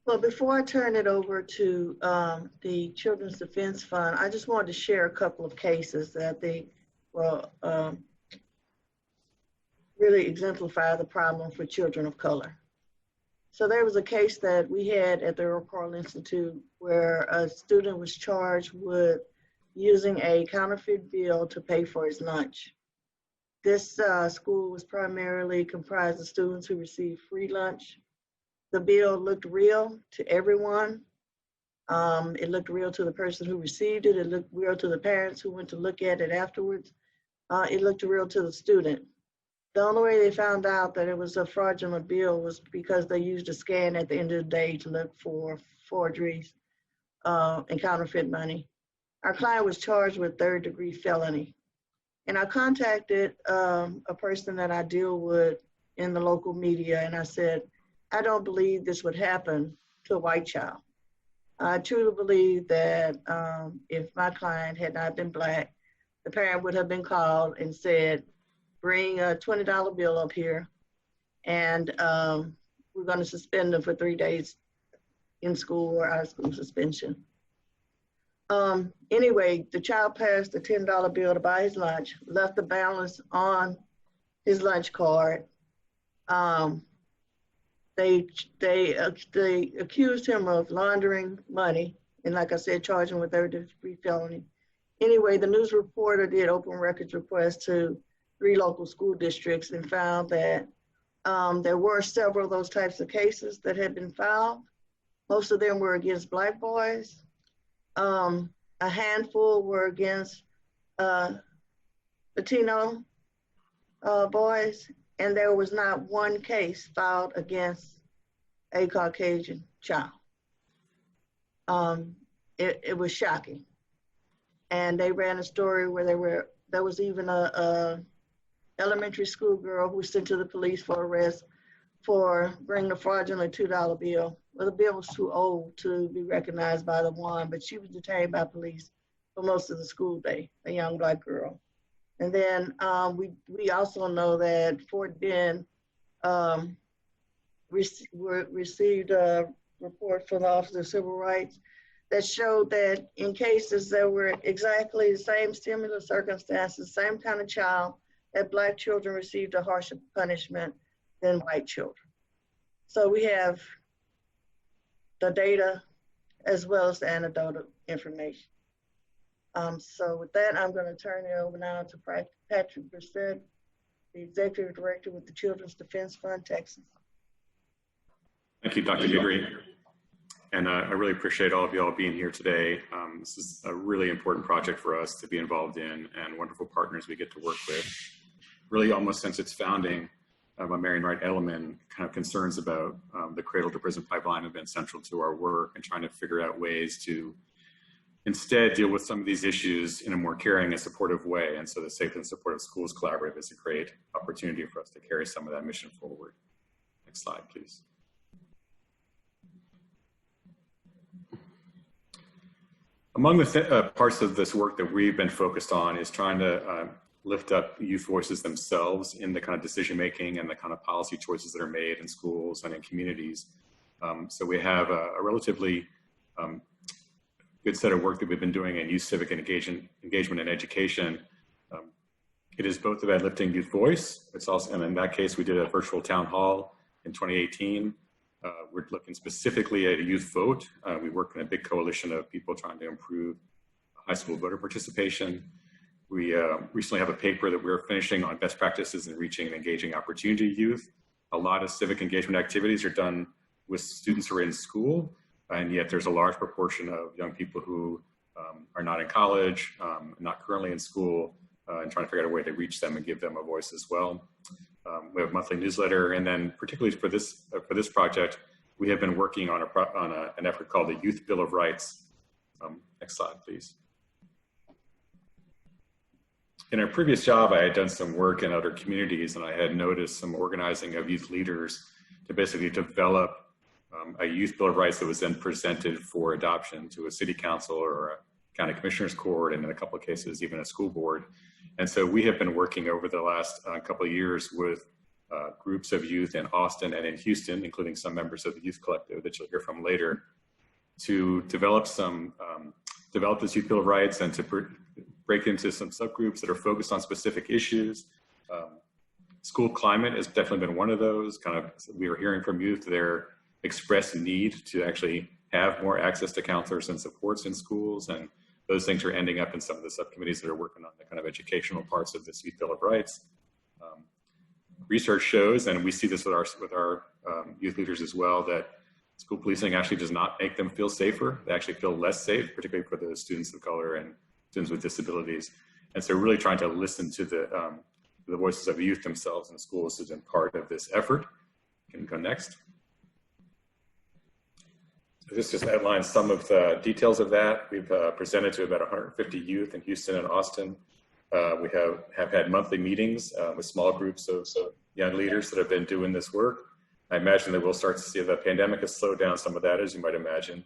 B: Well, before I turn it over to the Children's Defense Fund, I just wanted to share a couple of cases that I think will really exemplify the problem for children of color. So there was a case that we had at the Earl Carl Institute where a student was charged with using a counterfeit bill to pay for his lunch. This school was primarily comprised of students who received free lunch. The bill looked real to everyone. It looked real to the person who received it. It looked real to the parents who went to look at it afterwards. It looked real to the student. The only way they found out that it was a fraudulent bill was because they used a scan at the end of the day to look for forgeries and counterfeit money. Our client was charged with third-degree felony. And I contacted a person that I deal with in the local media, and I said, I don't believe this would happen to a white child. I truly believe that if my client had not been Black, the parent would have been called and said, bring a $20 bill up here, and we're going to suspend them for 3 days in school or out of school suspension. Anyway, the child passed the $10 bill to buy his lunch, left the balance on his lunch card. They accused him of laundering money, and like I said, charged him with third-degree felony. Anyway, the news reporter did open records requests to 3 local school districts and found that there were several of those types of cases that had been filed. Most of them were against Black boys. A handful were against Latino boys, and there was not one case filed against a Caucasian child. It was shocking. And they ran a story where there was even a elementary school girl who was sent to the police for arrest for bringing a fraudulent $2 bill. Well, the bill was too old to be recognized by the one, but she was detained by police for most of the school day, a young Black girl. And then we also know that Fort Bend received a report from the Office of Civil Rights that showed that in cases that were exactly the same similar circumstances, same kind of child, that Black children received a harsher punishment than white children. So we have the data as well as the anecdotal information. So with that, I'm going to turn it over now to Patrick Brissett, the Executive Director with the Children's Defense Fund, Texas.
K: Thank you, Dr. Higgery. And I really appreciate all of y'all being here today. This is a really important project for us to be involved in, and wonderful partners we get to work with. Really almost since its founding, Marian Wright Edelman kind of concerns about the cradle to prison pipeline have been central to our work and trying to figure out ways to instead deal with some of these issues in a more caring and supportive way. And so the Safe and Supportive Schools Collaborative is a great opportunity for us to carry some of that mission forward. Next slide, please. Among the parts of this work that we've been focused on is trying to lift up youth voices themselves in the kind of decision making and the kind of policy choices that are made in schools and in communities. So we have a relatively good set of work that we've been doing in youth civic engagement and education. It is both about lifting youth voice. It's also, and in that case, we did a virtual town hall in 2018. We're looking specifically at a youth vote. We work in a big coalition of people trying to improve high school voter participation. We recently have a paper that we're finishing on best practices in reaching and engaging opportunity youth. A lot of civic engagement activities are done with students who are in school, and yet there's a large proportion of young people who are not in college, not currently in school, and trying to figure out a way to reach them and give them a voice as well. We have a monthly newsletter, and then particularly for this project, we have been working on an effort called the Youth Bill of Rights. Next slide, please. In a previous job, I had done some work in other communities, and I had noticed some organizing of youth leaders to basically develop a youth bill of rights that was then presented for adoption to a city council or a county commissioner's court, and in a couple of cases, even a school board. And so we have been working over the last couple of years with groups of youth in Austin and in Houston, including some members of the Youth Collective that you'll hear from later, to develop this youth bill of rights and to break into some subgroups that are focused on specific issues. School climate has definitely been one of those. We are hearing from youth their expressed need to actually have more access to counselors and supports in schools, and those things are ending up in some of the subcommittees that are working on the kind of educational parts of this youth bill of rights. Research shows, and we see this with our youth leaders as well, that school policing actually does not make them feel safer. They actually feel less safe, particularly for the students of color and students with disabilities. And so really trying to listen to the voices of youth themselves in schools has been part of this effort. You can go next. This just outlines some of the details of that. We've presented to about 150 youth in Houston and Austin. We have had monthly meetings with small groups of young leaders that have been doing this work. I imagine that we'll start to see the pandemic has slowed down some of that, as you might imagine.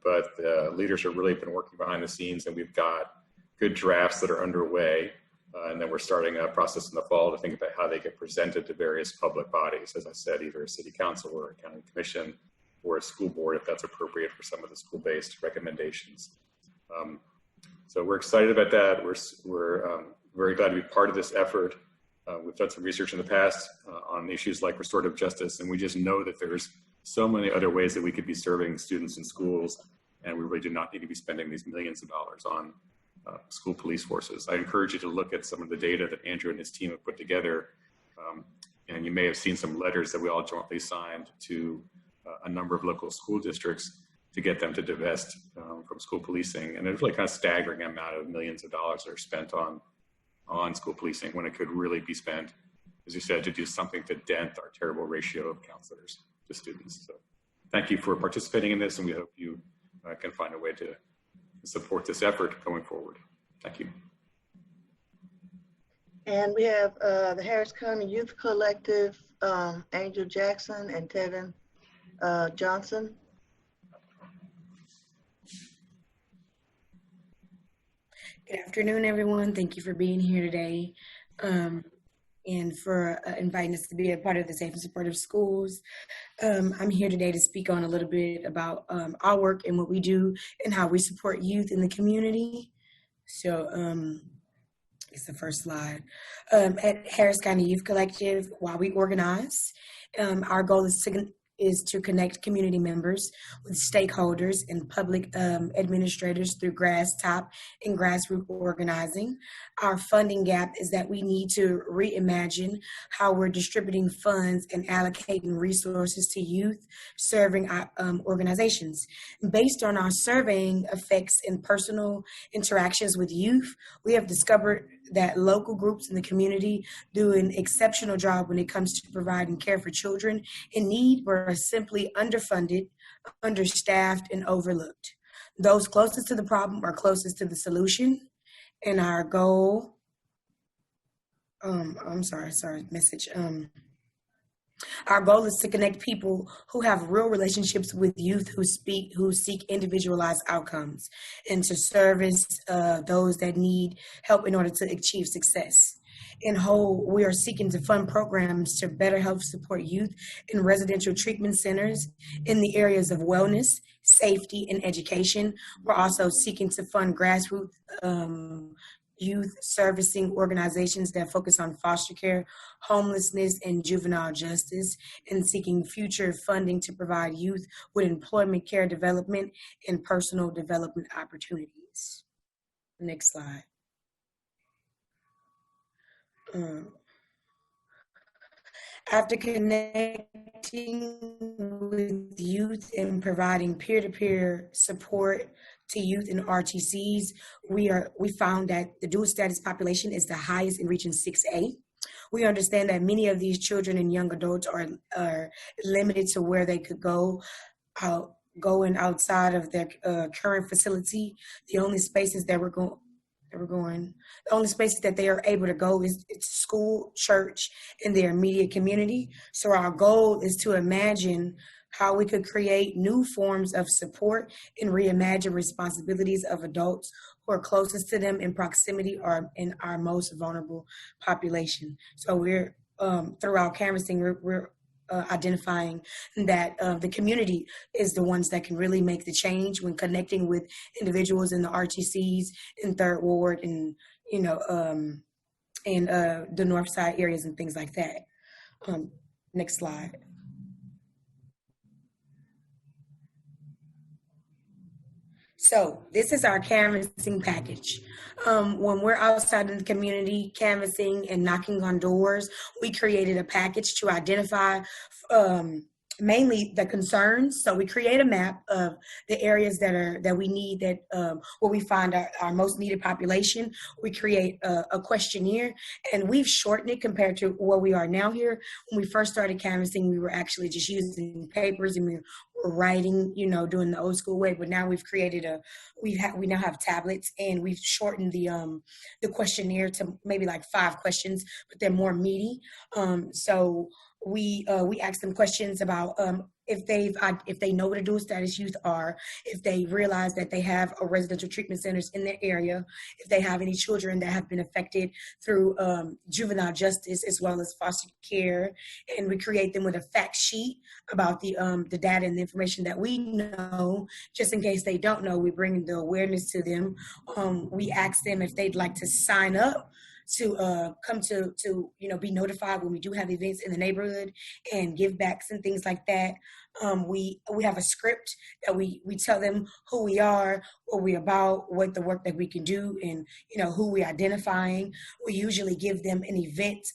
K: But the leaders have really been working behind the scenes, and we've got good drafts that are underway. And then we're starting a process in the fall to think about how they get presented to various public bodies. As I said, either a city council or a county commission or a school board, if that's appropriate for some of the school-based recommendations. So we're excited about that. We're very glad to be part of this effort. We've done some research in the past on issues like restorative justice, and we just know that there's so many other ways that we could be serving students in schools, and we really do not need to be spending these millions of dollars on school police forces. I encourage you to look at some of the data that Andrew and his team have put together, and you may have seen some letters that we all jointly signed to a number of local school districts to get them to divest from school policing. And it's really kind of staggering amount of millions of dollars that are spent on school policing when it could really be spent, as you said, to do something to dent our terrible ratio of counselors to students. So thank you for participating in this, and we hope you can find a way to support this effort going forward. Thank you.
B: And we have the Harris County Youth Collective, Angel Jackson and Tevin Johnson.
L: Good afternoon, everyone. Thank you for being here today and for inviting us to be a part of the Safe and Supportive Schools. I'm here today to speak on a little bit about our work and what we do and how we support youth in the community. So it's the first slide. At Harris County Youth Collective, while we organize, our goal is to connect community members with stakeholders and public administrators through grass-top and grassroots organizing. Our funding gap is that we need to reimagine how we're distributing funds and allocating resources to youth serving our organizations. Based on our surveying effects and personal interactions with youth, we have discovered that local groups in the community do an exceptional job when it comes to providing care for children in need, but are simply underfunded, understaffed, and overlooked. Those closest to the problem are closest to the solution. And our goal, our goal is to connect people who have real relationships with youth who seek individualized outcomes, and to service those that need help in order to achieve success. In whole, we are seeking to fund programs to better help support youth in residential treatment centers in the areas of wellness, safety, and education. We're also seeking to fund grassroots youth servicing organizations that focus on foster care, homelessness, and juvenile justice, and seeking future funding to provide youth with employment, care development, and personal development opportunities. Next slide. After connecting with youth and providing peer-to-peer support to youth in RTCs, we found that the dual status population is the highest in Region 6A. We understand that many of these children and young adults are limited to where they could going outside of their current facility. The only spaces that the only spaces that they are able to go is school, church, and their immediate community. So our goal is to imagine how we could create new forms of support and reimagine responsibilities of adults who are closest to them in proximity or in our most vulnerable population. So we're, through our canvassing, we're identifying that the community is the ones that can really make the change when connecting with individuals in the RTCs in Third Ward and, and the North Side areas and things like that. Next slide. So this is our canvassing package. When we're outside in the community canvassing and knocking on doors, we created a package to identify mainly the concerns. So we create a map of the areas that we need, where we find our most needed population. We create a questionnaire, and we've shortened it compared to where we are now here. When we first started canvassing, we were actually just using papers and we were writing, doing the old school way. But now we've created we now have tablets, and we've shortened the questionnaire to maybe like 5 questions, but they're more meaty. So we ask them questions about if they know what a dual status youth are, if they realize that they have a residential treatment centers in their area, if they have any children that have been affected through juvenile justice as well as foster care, and we create them with a fact sheet about the data and the information that we know. Just in case they don't know, we bring the awareness to them. We ask them if they'd like to sign up to come to be notified when we do have events in the neighborhood and give backs and things like that. We have a script that we tell them who we are, what we're about, what the work that we can do, and who we're identifying. We usually give them an event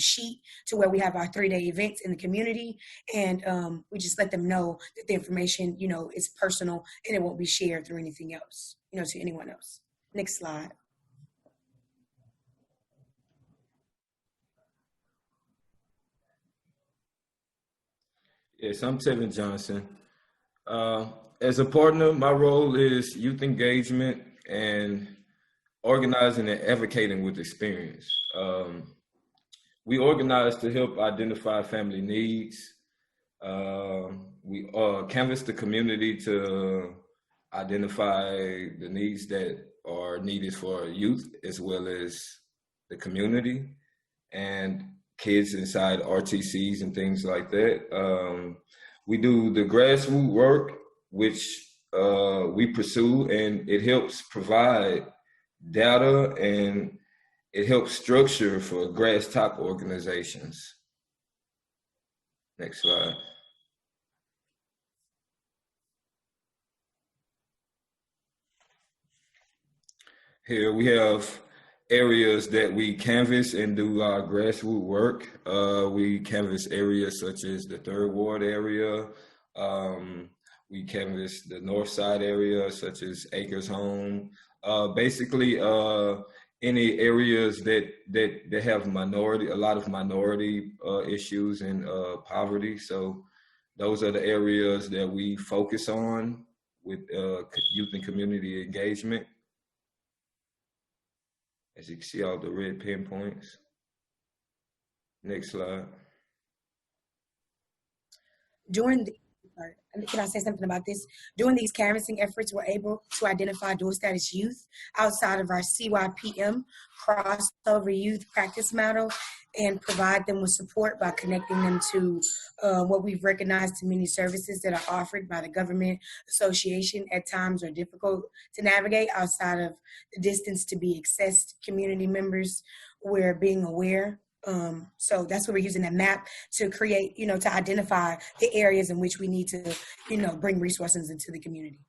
L: sheet to where we have our 3-day events in the community, and we just let them know that the information is personal and it won't be shared through anything else, to anyone else. Next slide.
M: Yes, I'm Tevin Johnson. As a partner, my role is youth engagement and organizing and advocating with experience. We organize to help identify family needs. We canvass the community to identify the needs that are needed for youth as well as the community and kids inside RTCs and things like that. We do the grassroots work, which we pursue, and it helps provide data and it helps structure for grass top organizations. Next slide. Here we have areas that we canvass and do our grassroots work. We canvass areas such as the Third Ward area. We canvass the North Side area such as Acres Home. Basically, any areas that have a lot of minority issues and poverty. So those are the areas that we focus on with youth and community engagement. As you can see, all the red pinpoints. Next slide.
L: Can I say something about this? During these canvassing efforts, we're able to identify dual status youth outside of our CYPM crossover youth practice model and provide them with support by connecting them to what we've recognized to many services that are offered by the government association at times are difficult to navigate outside of the distance to be accessed community members. We're being aware. So that's what we're using that map to create, to identify the areas in which we need to, bring resources into the community.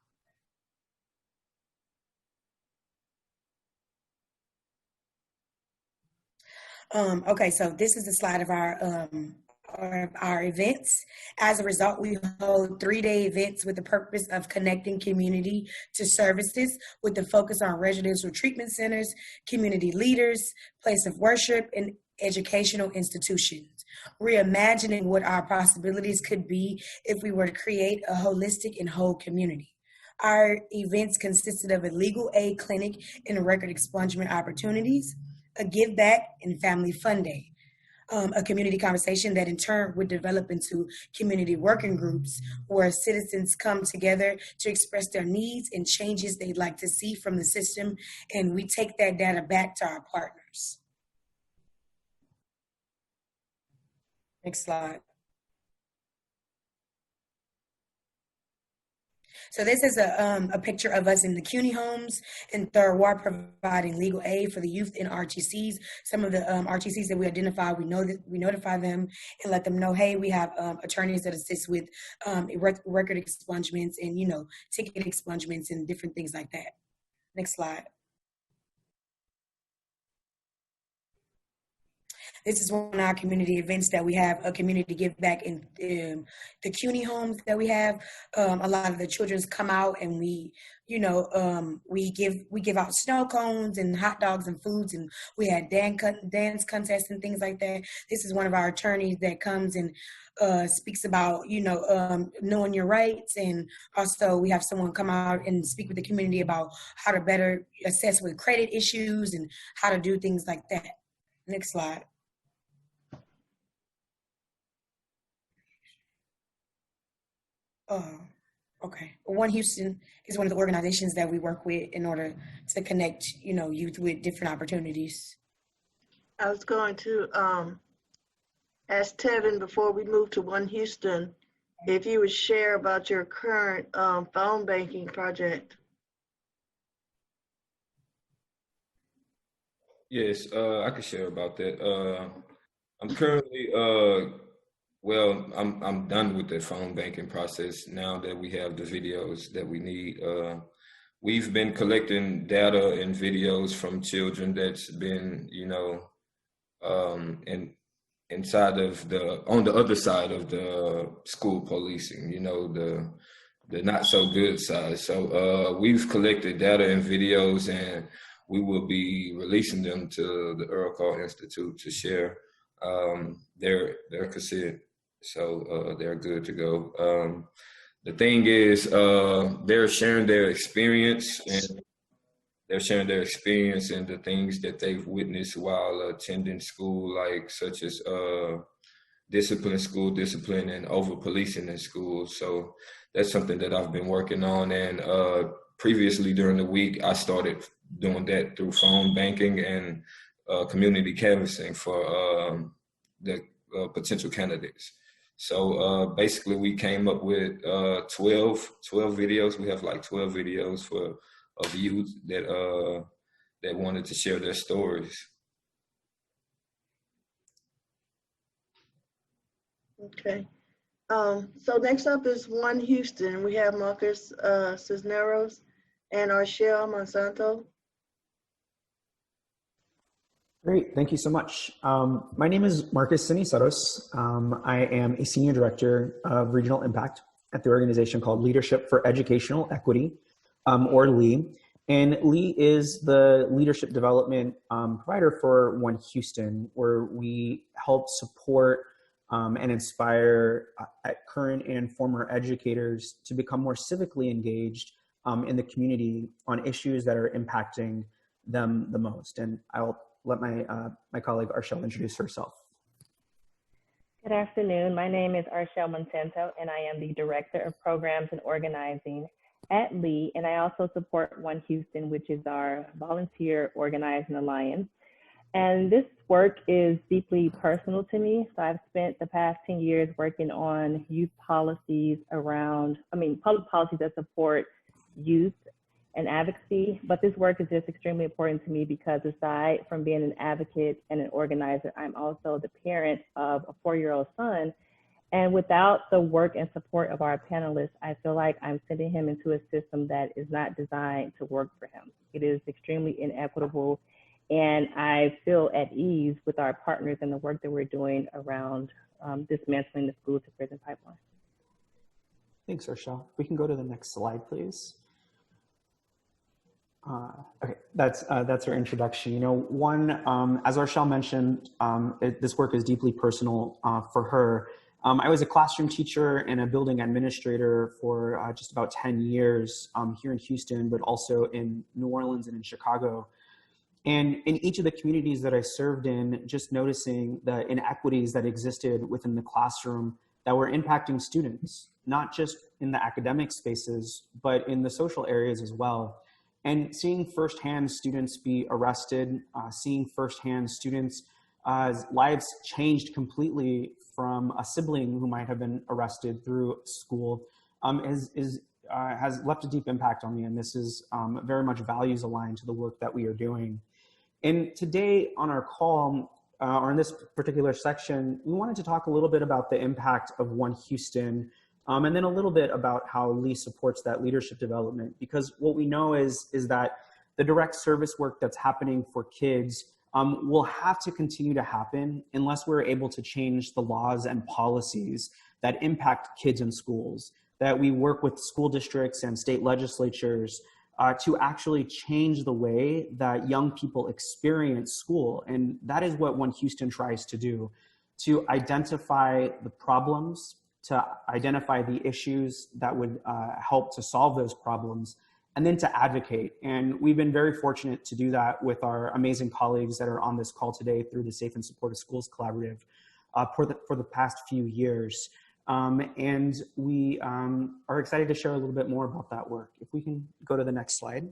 L: Okay, so this is the slide of our events. As a result, we hold 3-day events with the purpose of connecting community to services with the focus on residential treatment centers, community leaders, place of worship, and educational institutions, reimagining what our possibilities could be if we were to create a holistic and whole community. Our events consisted of a legal aid clinic and record expungement opportunities, a give back and family fun day, a community conversation that in turn would develop into community working groups where citizens come together to express their needs and changes they'd like to see from the system, and we take that data back to our partners. Next slide. So this is a picture of us in the CUNY homes in Third Ward providing legal aid for the youth in RTCs. Some of the RTCs that we identify, we notify them and let them know, hey, we have attorneys that assist with record expungements and, ticket expungements and different things like that. Next slide. This is one of our community events that we have, a community give back in the CUNY homes that we have. A lot of the children's come out and we give out snow cones and hot dogs and foods, and we had dance contests and things like that. This is one of our attorneys that comes and speaks about, knowing your rights. And also we have someone come out and speak with the community about how to better assess with credit issues and how to do things like that. Next slide. Okay. One Houston is one of the organizations that we work with in order to connect, youth with different opportunities.
B: I was going to ask Tevin before we move to One Houston, if you would share about your current phone banking project.
M: Yes, I can share about that. I'm currently I'm done with the phone banking process now that we have the videos that we need. We've been collecting data and videos from children that's been, on the other side of the school policing, the not so good side. So we've collected data and videos, and we will be releasing them to the Earl Call Institute to share their consent. So they're good to go. The thing is, they're sharing their experience, and the things that they've witnessed while attending school, like such as school discipline, and over policing in school. So that's something that I've been working on. And previously during the week, I started doing that through phone banking and community canvassing for the potential candidates. So basically we came up with 12 videos. We have like 12 videos of youth that wanted to share their stories.
B: Okay. So next up is One Houston. We have Marcus Cisneros and Arshel Monsanto.
N: Great, thank you so much. My name is Marcus Cisneros. I am a Senior Director of Regional Impact at the organization called Leadership for Educational Equity, or LEE. And Lee is the leadership development provider for One Houston, where we help support and inspire current and former educators to become more civically engaged in the community on issues that are impacting them the most. And I'll let my colleague Arshel introduce herself.
O: Good afternoon. My name is Arshel Monsanto, and I am the Director of Programs and Organizing at Lee, and I also support One Houston, which is our volunteer organizing alliance. And this work is deeply personal to me. So I've spent the past 10 years working on youth policies public policies that support youth and advocacy. But this work is just extremely important to me because aside from being an advocate and an organizer, I'm also the parent of a 4-year-old son. And without the work and support of our panelists, I feel like I'm sending him into a system that is not designed to work for him. It is extremely inequitable, and I feel at ease with our partners and the work that we're doing around dismantling the school to prison pipeline.
N: Thanks, Arshel. We can go to the next slide, please. Okay, that's our introduction. You know, as Arshel mentioned, this work is deeply personal for her. I was a classroom teacher and a building administrator for just about 10 years here in Houston, but also in New Orleans and in Chicago. And in each of the communities that I served in, just noticing the inequities that existed within the classroom that were impacting students, not just in the academic spaces, but in the social areas as well. And seeing firsthand students be arrested, seeing firsthand students' lives changed completely from a sibling who might have been arrested through school has left a deep impact on me. And this is very much values aligned to the work that we are doing. And today on our call, or in this particular section, we wanted to talk a little bit about the impact of One Houston, and then a little bit about how Lee supports that leadership development. Because what we know is that the direct service work that's happening for kids will have to continue to happen unless we're able to change the laws and policies that impact kids in schools, that we work with school districts and state legislatures to actually change the way that young people experience school. And that is what One Houston tries to do, to identify the problems, to identify the issues that would help to solve those problems, and then to advocate. And we've been very fortunate to do that with our amazing colleagues that are on this call today through the Safe and Supportive Schools Collaborative for the past few years. And we are excited to share a little bit more about that work. If we can go to the next slide.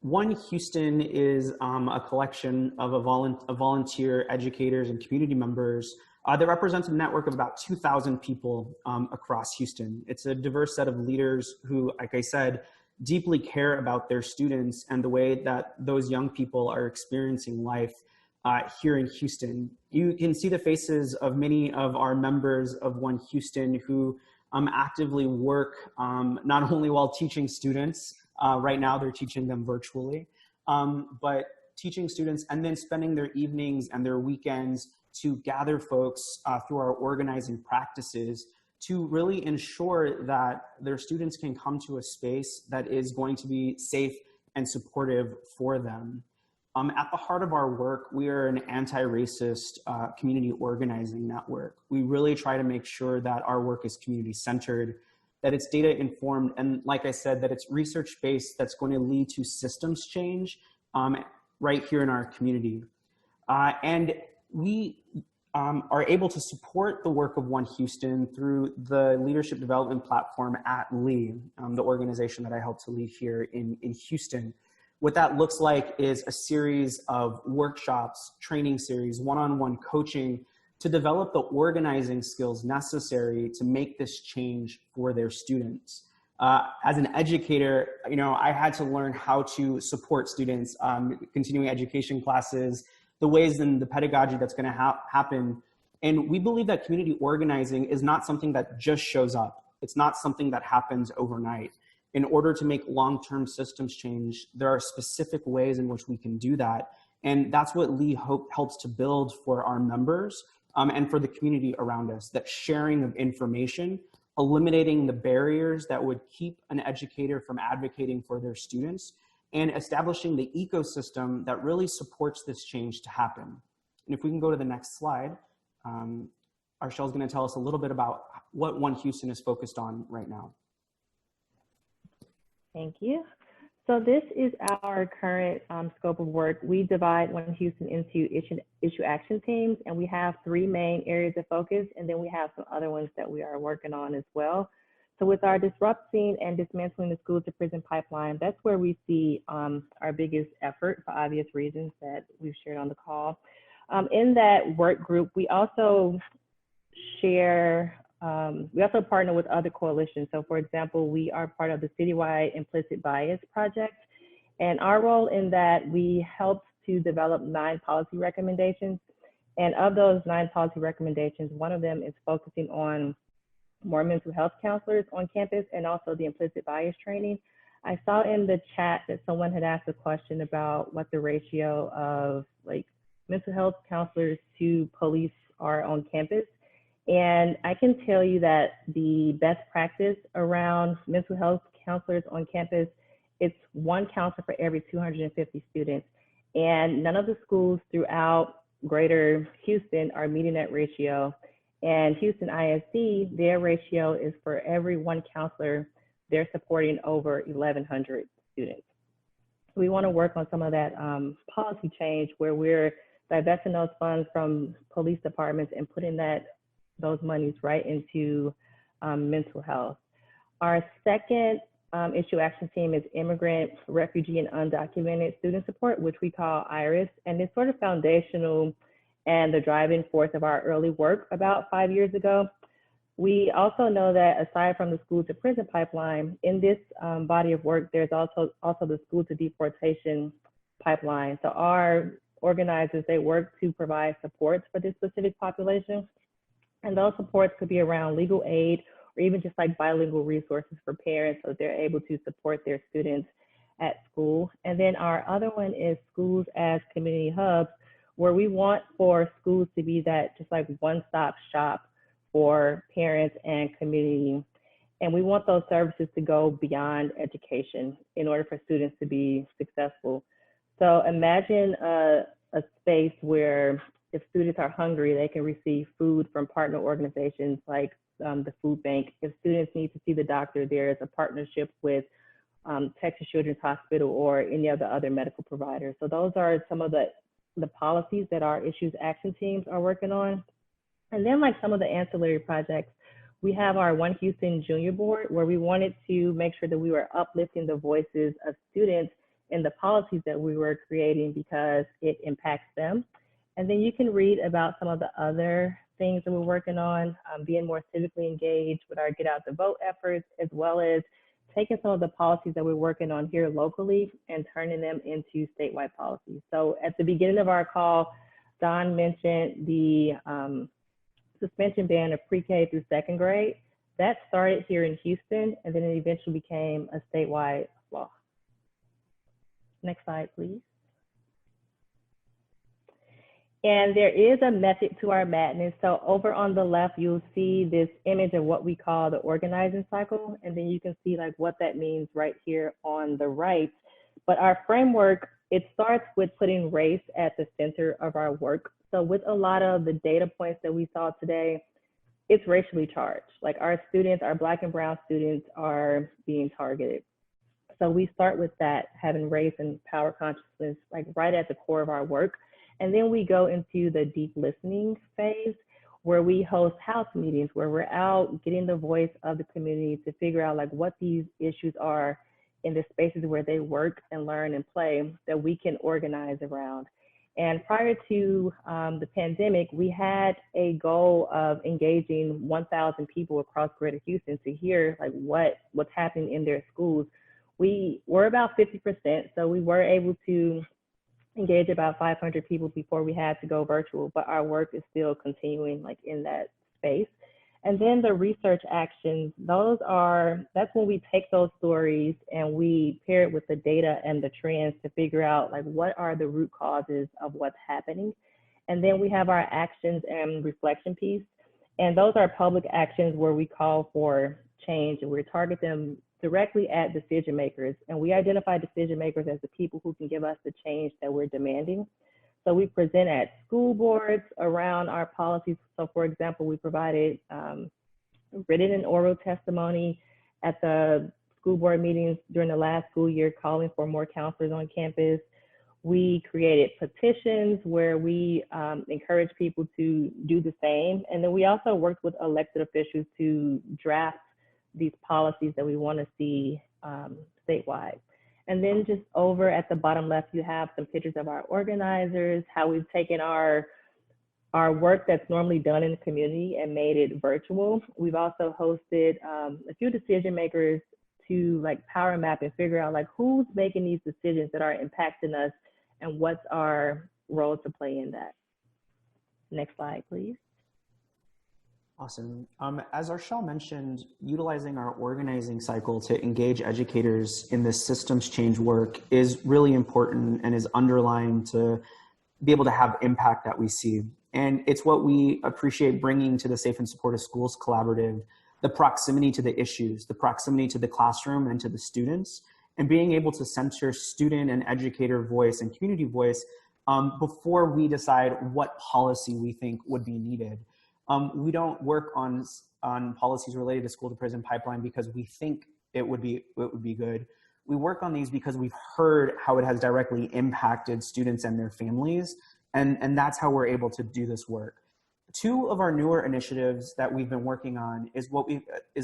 N: One Houston is a collection of volunteer educators and community members that represents a network of about 2,000 people across Houston. It's a diverse set of leaders who, like I said, deeply care about their students and the way that those young people are experiencing life here in Houston. You can see the faces of many of our members of One Houston who actively work not only while teaching students, right now they're teaching them virtually, but teaching students and then spending their evenings and their weekends to gather folks through our organizing practices to really ensure that their students can come to a space that is going to be safe and supportive for them. At the heart of our work, we are an anti-racist community organizing network. We really try to make sure that our work is community-centered, that it's data-informed, and like I said, that it's research-based that's going to lead to systems change right here in our community. And we are able to support the work of One Houston through the leadership development platform at Lee, the organization that I help to lead here in Houston. What that looks like is a series of workshops, training series, one-on-one coaching to develop the organizing skills necessary to make this change for their students. As an educator, I had to learn how to support students, continuing education classes, the ways and the pedagogy that's going to happen. And we believe that community organizing is not something that just shows up. It's not something that happens overnight. In order to make long-term systems change, there are specific ways in which we can do that. And that's what Lee helps to build for our members and for the community around us, that sharing of information eliminating the barriers that would keep an educator from advocating for their students, and establishing the ecosystem that really supports this change to happen. And if we can go to the next slide, Arshel is going to tell us a little bit about what One Houston is focused on right now.
O: Thank you. So this is our current scope of work. We divide One Houston into issue action teams, and we have 3 main areas of focus, and then we have some other ones that we are working on as well. So with our disrupting and dismantling the school to prison pipeline, that's where we see our biggest effort for obvious reasons that we've shared on the call. In that work group, we also share, we also partner with other coalitions. So for example, we are part of the Citywide Implicit Bias Project. And our role in that, we helped to develop 9 policy recommendations. And of those 9 policy recommendations, one of them is focusing on more mental health counselors on campus and also the implicit bias training. I saw in the chat that someone had asked a question about what the ratio of like mental health counselors to police are on campus. And I can tell you that the best practice around mental health counselors on campus, it's 1 counselor for every 250 students. And none of the schools throughout Greater Houston are meeting that ratio. And Houston ISD, their ratio is for every 1 counselor, they're supporting over 1,100 students. We want to work on some of that policy change where we're divesting those funds from police departments and putting those monies right into mental health. Our second issue action team is immigrant, refugee, and undocumented student support, which we call IRIS. And it's sort of foundational and the driving force of our early work about 5 years ago. We also know that aside from the school to prison pipeline, in this body of work, there's also the school to deportation pipeline. So our organizers, they work to provide supports for this specific population. And those supports could be around legal aid or even just like bilingual resources for parents so they're able to support their students at school. And then our other one is schools as community hubs, where we want for schools to be that just like one-stop shop for parents and community. And we want those services to go beyond education in order for students to be successful. So imagine a space where if students are hungry, they can receive food from partner organizations like the food bank. If students need to see the doctor, there is a partnership with Texas Children's Hospital or any of the other medical providers. So those are some of the policies that our issues action teams are working on. And then like some of the ancillary projects, we have our One Houston Junior Board where we wanted to make sure that we were uplifting the voices of students in the policies that we were creating because it impacts them. And then you can read about some of the other things that we're working on, being more civically engaged with our Get Out the Vote efforts, as well as taking some of the policies that we're working on here locally and turning them into statewide policies. So at the beginning of our call, Don mentioned the suspension ban of pre-K through 2nd grade. That started here in Houston, and then it eventually became a statewide law. Next slide, please. And there is a method to our madness. So over on the left, you'll see this image of what we call the organizing cycle. And then you can see like what that means right here on the right. But our framework, it starts with putting race at the center of our work. So with a lot of the data points that we saw today, it's racially charged. Like our students, our Black and brown students are being targeted. So we start with that, having race and power consciousness like right at the core of our work. And then we go into the deep listening phase where we host house meetings, where we're out getting the voice of the community to figure out like what these issues are in the spaces where they work and learn and play that we can organize around. And prior to the pandemic, we had a goal of engaging 1,000 people across Greater Houston to hear like what's happening in their schools. We were about 50%, so we were able to engage about 500 people before we had to go virtual, but our work is still continuing like in that space. And then the research actions, that's when we take those stories and we pair it with the data and the trends to figure out like what are the root causes of what's happening. And then we have our actions and reflection piece. And those are public actions where we call for change and we target them directly at decision makers. And we identify decision makers as the people who can give us the change that we're demanding. So we present at school boards around our policies. So for example, we provided written and oral testimony at the school board meetings during the last school year calling for more counselors on campus. We created petitions where we encourage people to do the same. And then we also worked with elected officials to draft these policies that we want to see statewide. And then just over at the bottom left, you have some pictures of our organizers, how we've taken our work that's normally done in the community and made it virtual. We've also hosted a few decision makers to like power map and figure out like who's making these decisions that are impacting us and what's our role to play in that. Next slide, please.
N: Awesome. As Arshel mentioned, utilizing our organizing cycle to engage educators in this systems change work is really important and is underlying to be able to have impact that we see. And it's what we appreciate bringing to the Safe and Supportive Schools Collaborative, the proximity to the issues, the proximity to the classroom and to the students, and being able to center student and educator voice and community voice before we decide what policy we think would be needed. We don't work on policies related to school to prison pipeline because we think it would be good. We work on these because we've heard how it has directly impacted students and their families, and that's how we're able to do this work. Two of our newer initiatives that we've been working on is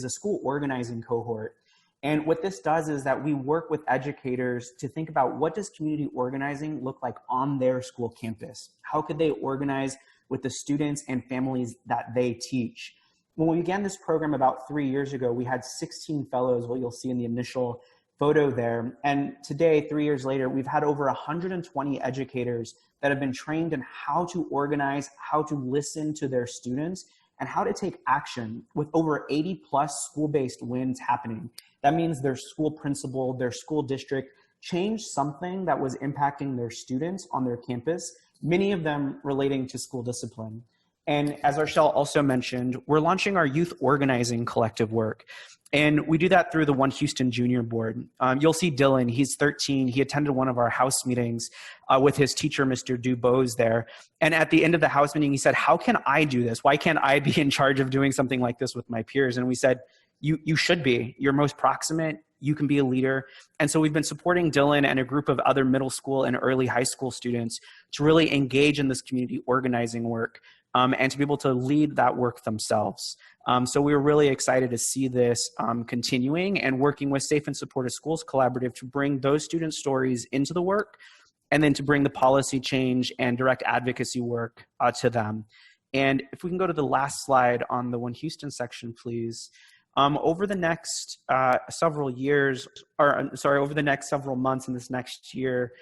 N: a school organizing cohort. And what this does is that we work with educators to think about what does community organizing look like on their school campus? How could they organize with the students and families that they teach? When we began this program about 3 years ago, we had 16 fellows, what you'll see in the initial photo there. And today, 3 years later, we've had over 120 educators that have been trained in how to organize, how to listen to their students, and how to take action with over 80 plus school-based wins happening. That means their school principal, their school district changed something that was impacting their students on their campus, many of them relating to school discipline. And as Arshel also mentioned, we're launching our youth organizing collective work. And we do that through the One Houston Junior Board. You'll see Dylan, he's 13. He attended one of our house meetings with his teacher, Mr. Dubose there. And at the end of the house meeting, he said, how can I do this? Why can't I be in charge of doing something like this with my peers? And we said, you should be. You're most proximate. You can be a leader. And so we've been supporting Dylan and a group of other middle school and early high school students to really engage in this community organizing work and to be able to lead that work themselves. So we were really excited to see this continuing and working with Safe and Supportive Schools Collaborative to bring those student stories into the work and then to bring the policy change and direct advocacy work to them. And if we can go to the last slide on the One Houston section, please. Over the next several years, over the next several months in this next year,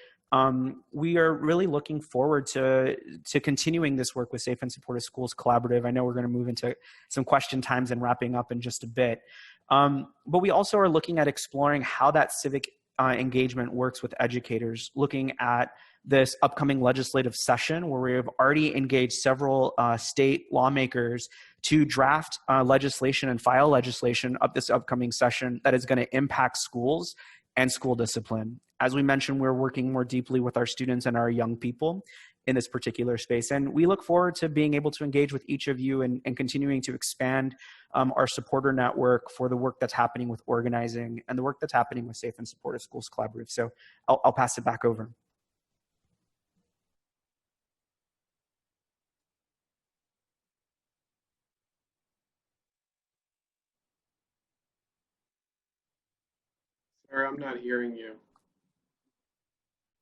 N: we are really looking forward to continuing this work with Safe and Supportive Schools Collaborative. I know we're going to move into some question times and wrapping up in just a bit. But we also are looking at exploring how that civic engagement works with educators, looking at this upcoming legislative session where we have already engaged several state lawmakers to draft legislation and file legislation of this upcoming session that is going to impact schools and school discipline. As we mentioned, we're working more deeply with our students and our young people in this particular space. And we look forward to being able to engage with each of you and continuing to expand our supporter network for the work that's happening with organizing and the work that's happening with Safe and Supportive Schools Collaborative. So I'll pass it back over.
A: Sarah, I'm not hearing you.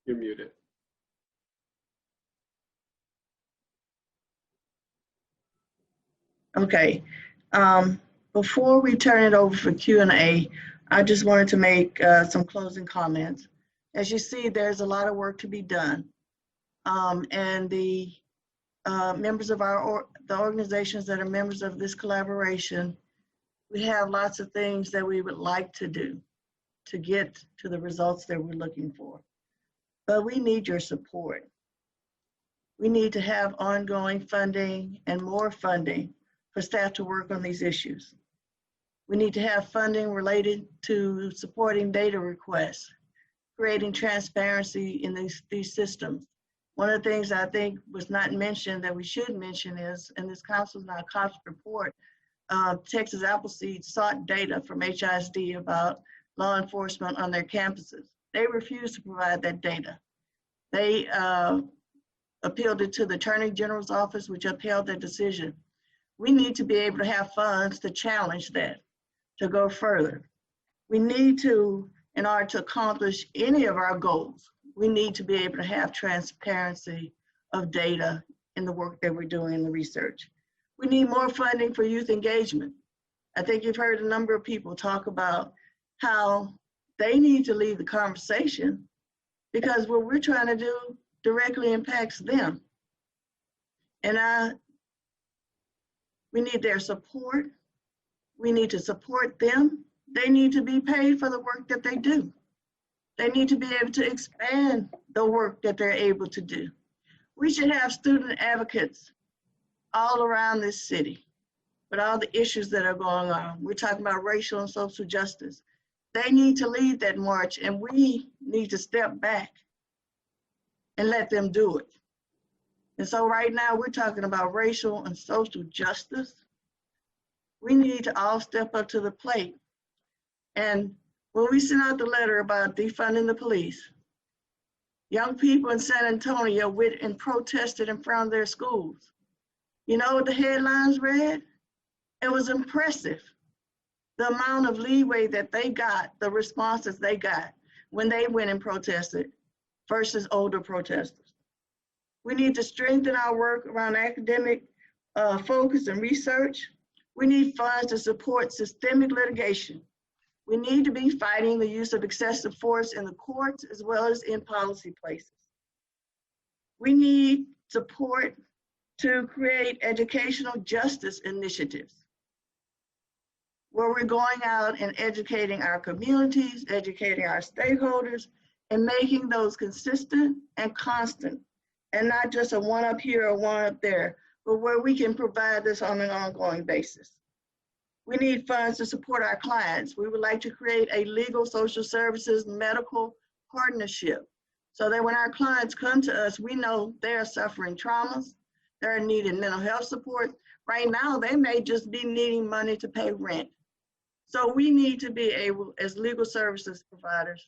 A: You're muted.
B: Okay. Before we turn it over for Q&A, I just wanted to make some closing comments. As you see, there's a lot of work to be done. And the members of the organizations that are members of this collaboration, we have lots of things that we would like to do to get to the results that we're looking for. But we need your support. We need to have ongoing funding and more funding for staff to work on these issues. We need to have funding related to supporting data requests, creating transparency in these systems. One of the things I think was not mentioned that we should mention is, in this council's narcotics report, Texas Appleseed sought data from HISD about law enforcement on their campuses. They refused to provide that data. They appealed it to the Attorney General's office, which upheld their decision. We need to be able to have funds to challenge that, to go further. We need to, in order to accomplish any of our goals, we need to be able to have transparency of data in the work that we're doing in the research. We need more funding for youth engagement. I think you've heard a number of people talk about how they need to lead the conversation because what we're trying to do directly impacts them. And we need their support. We need to support them. They need to be paid for the work that they do. They need to be able to expand the work that they're able to do. We should have student advocates all around this city with all the issues that are going on. We're talking about racial and social justice. They need to lead that march, and we need to step back and let them do it. And so right now we're talking about racial and social justice. We need to all step up to the plate. And when we sent out the letter about defunding the police, young people in San Antonio went and protested in front of their schools. You know what the headlines read? It was impressive, the amount of leeway that they got, the responses they got when they went and protested versus older protesters. We need to strengthen our work around academic focus and research. We need funds to support systemic litigation. We need to be fighting the use of excessive force in the courts as well as in policy places. We need support to create educational justice initiatives where we're going out and educating our communities, educating our stakeholders, and making those consistent and constant, and not just a one up here or one up there, but where we can provide this on an ongoing basis. We need funds to support our clients. We would like to create a legal social services medical partnership so that when our clients come to us, we know they're suffering traumas, they're needing mental health support. Right now, they may just be needing money to pay rent. So we need to be able, as legal services providers,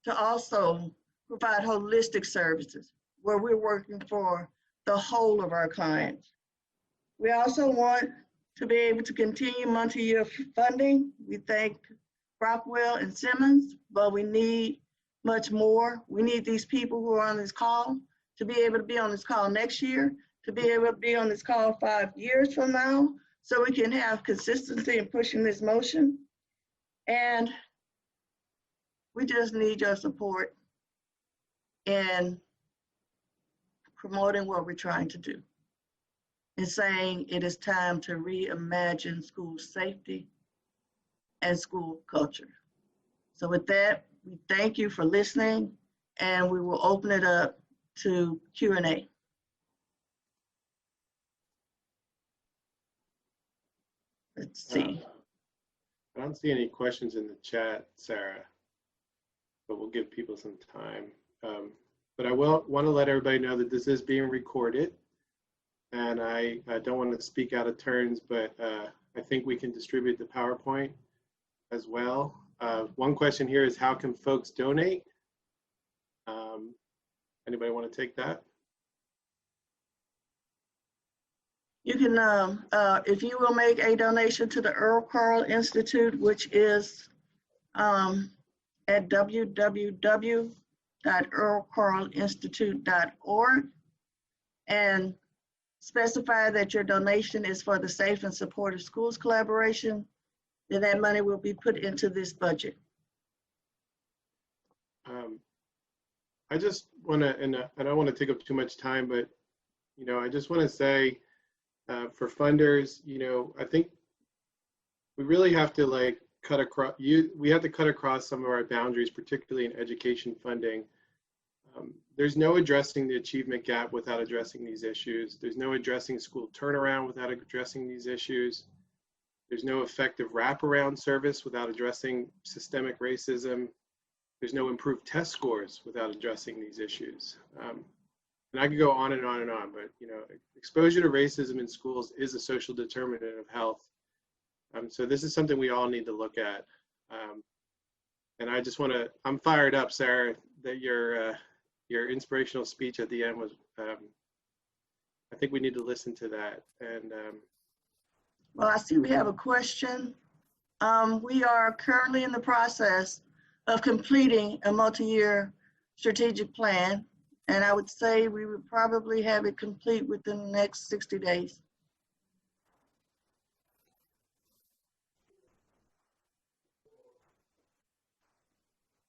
B: to also provide holistic services where we're working for the whole of our clients. We also want to be able to continue multi-year funding. We thank Rockwell and Simmons, but we need much more. We need these people who are on this call to be able to be on this call next year, to be able to be on this call 5 years from now, so we can have consistency in pushing this motion. And we just need your support in promoting what we're trying to do and saying it is time to reimagine school safety and school culture. So with that, we thank you for listening, and we will open it up to Q&A. Let's see.
A: I don't see any questions in the chat, Sarah, but we'll give people some time. But I will want to let everybody know that this is being recorded, and I don't want to speak out of turns, but I think we can distribute the PowerPoint as well. One question here is, how can folks donate? Anybody want to take that?
B: You can, if you will make a donation to the Earl Carl Institute, which is at www.earlcarlinstitute.org, and specify that your donation is for the Safe and Supportive Schools collaboration, then that money will be put into this budget.
A: I just want to, and I don't want to take up too much time, but I just want to say, for funders, I think we really have to cut across. We have to cut across some of our boundaries, particularly in education funding. There's no addressing the achievement gap without addressing these issues. There's no addressing school turnaround without addressing these issues. There's no effective wraparound service without addressing systemic racism. There's no improved test scores without addressing these issues. And I could go on and on and on, but exposure to racism in schools is a social determinant of health. So this is something we all need to look at. And I just want to, I'm fired up, Sarah, that your inspirational speech at the end was, I think we need to listen to that. And
B: well, I see we have a question. We are currently in the process of completing a multi-year strategic plan. And I would say we would probably have it complete within the next 60 days.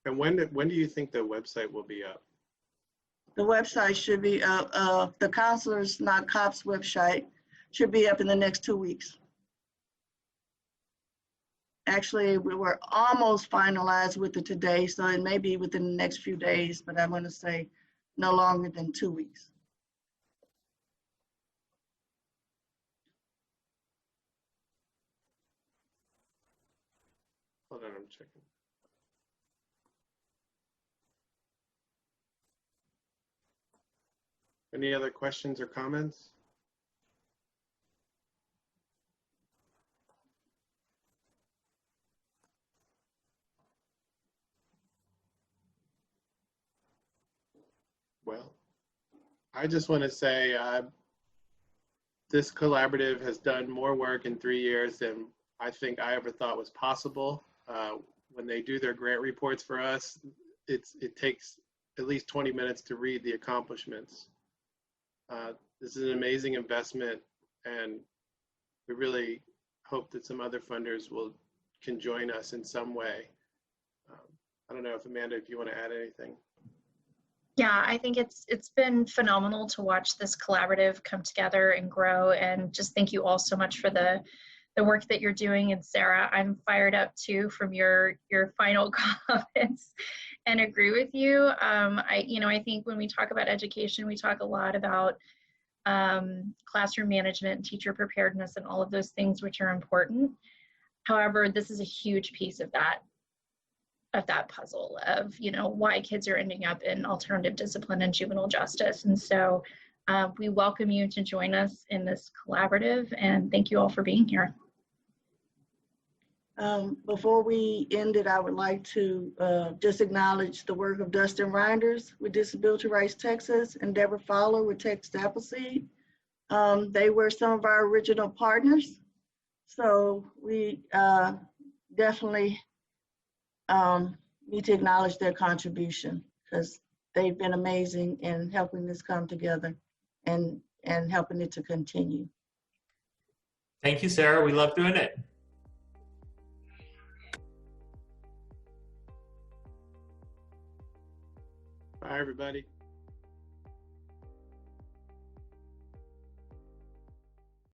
A: And when do you think the website will be up?
B: The website should be up, the Counselors Not Cops website should be up in the next 2 weeks. Actually, we were almost finalized with it today, so it may be within the next few days, but I'm going to say no longer than 2 weeks.
A: Hold on, I'm checking. Any other questions or comments? Well, I just want to say this collaborative has done more work in 3 years than I think I ever thought was possible. When they do their grant reports for us, it takes at least 20 minutes to read the accomplishments. This is an amazing investment, and we really hope that some other funders can join us in some way. I don't know if Amanda, if you want to add anything.
C: Yeah, I think it's been phenomenal to watch this collaborative come together and grow, and just thank you all so much for the work that you're doing. And Sarah, I'm fired up too from your final comments and agree with you. I think when we talk about education, we talk a lot about classroom management and teacher preparedness and all of those things, which are important. However, this is a huge piece of that puzzle of why kids are ending up in alternative discipline and juvenile justice. And so we welcome you to join us in this collaborative, and thank you all for being here.
B: Before we end it, I would like to just acknowledge the work of Dustin Reinders with Disability Rights Texas and Deborah Fowler with Texas Appleseed. They were some of our original partners, so we definitely need to acknowledge their contribution, because they've been amazing in helping this come together and helping it to continue.
P: Thank you, Sarah. We love doing it.
A: Bye, everybody.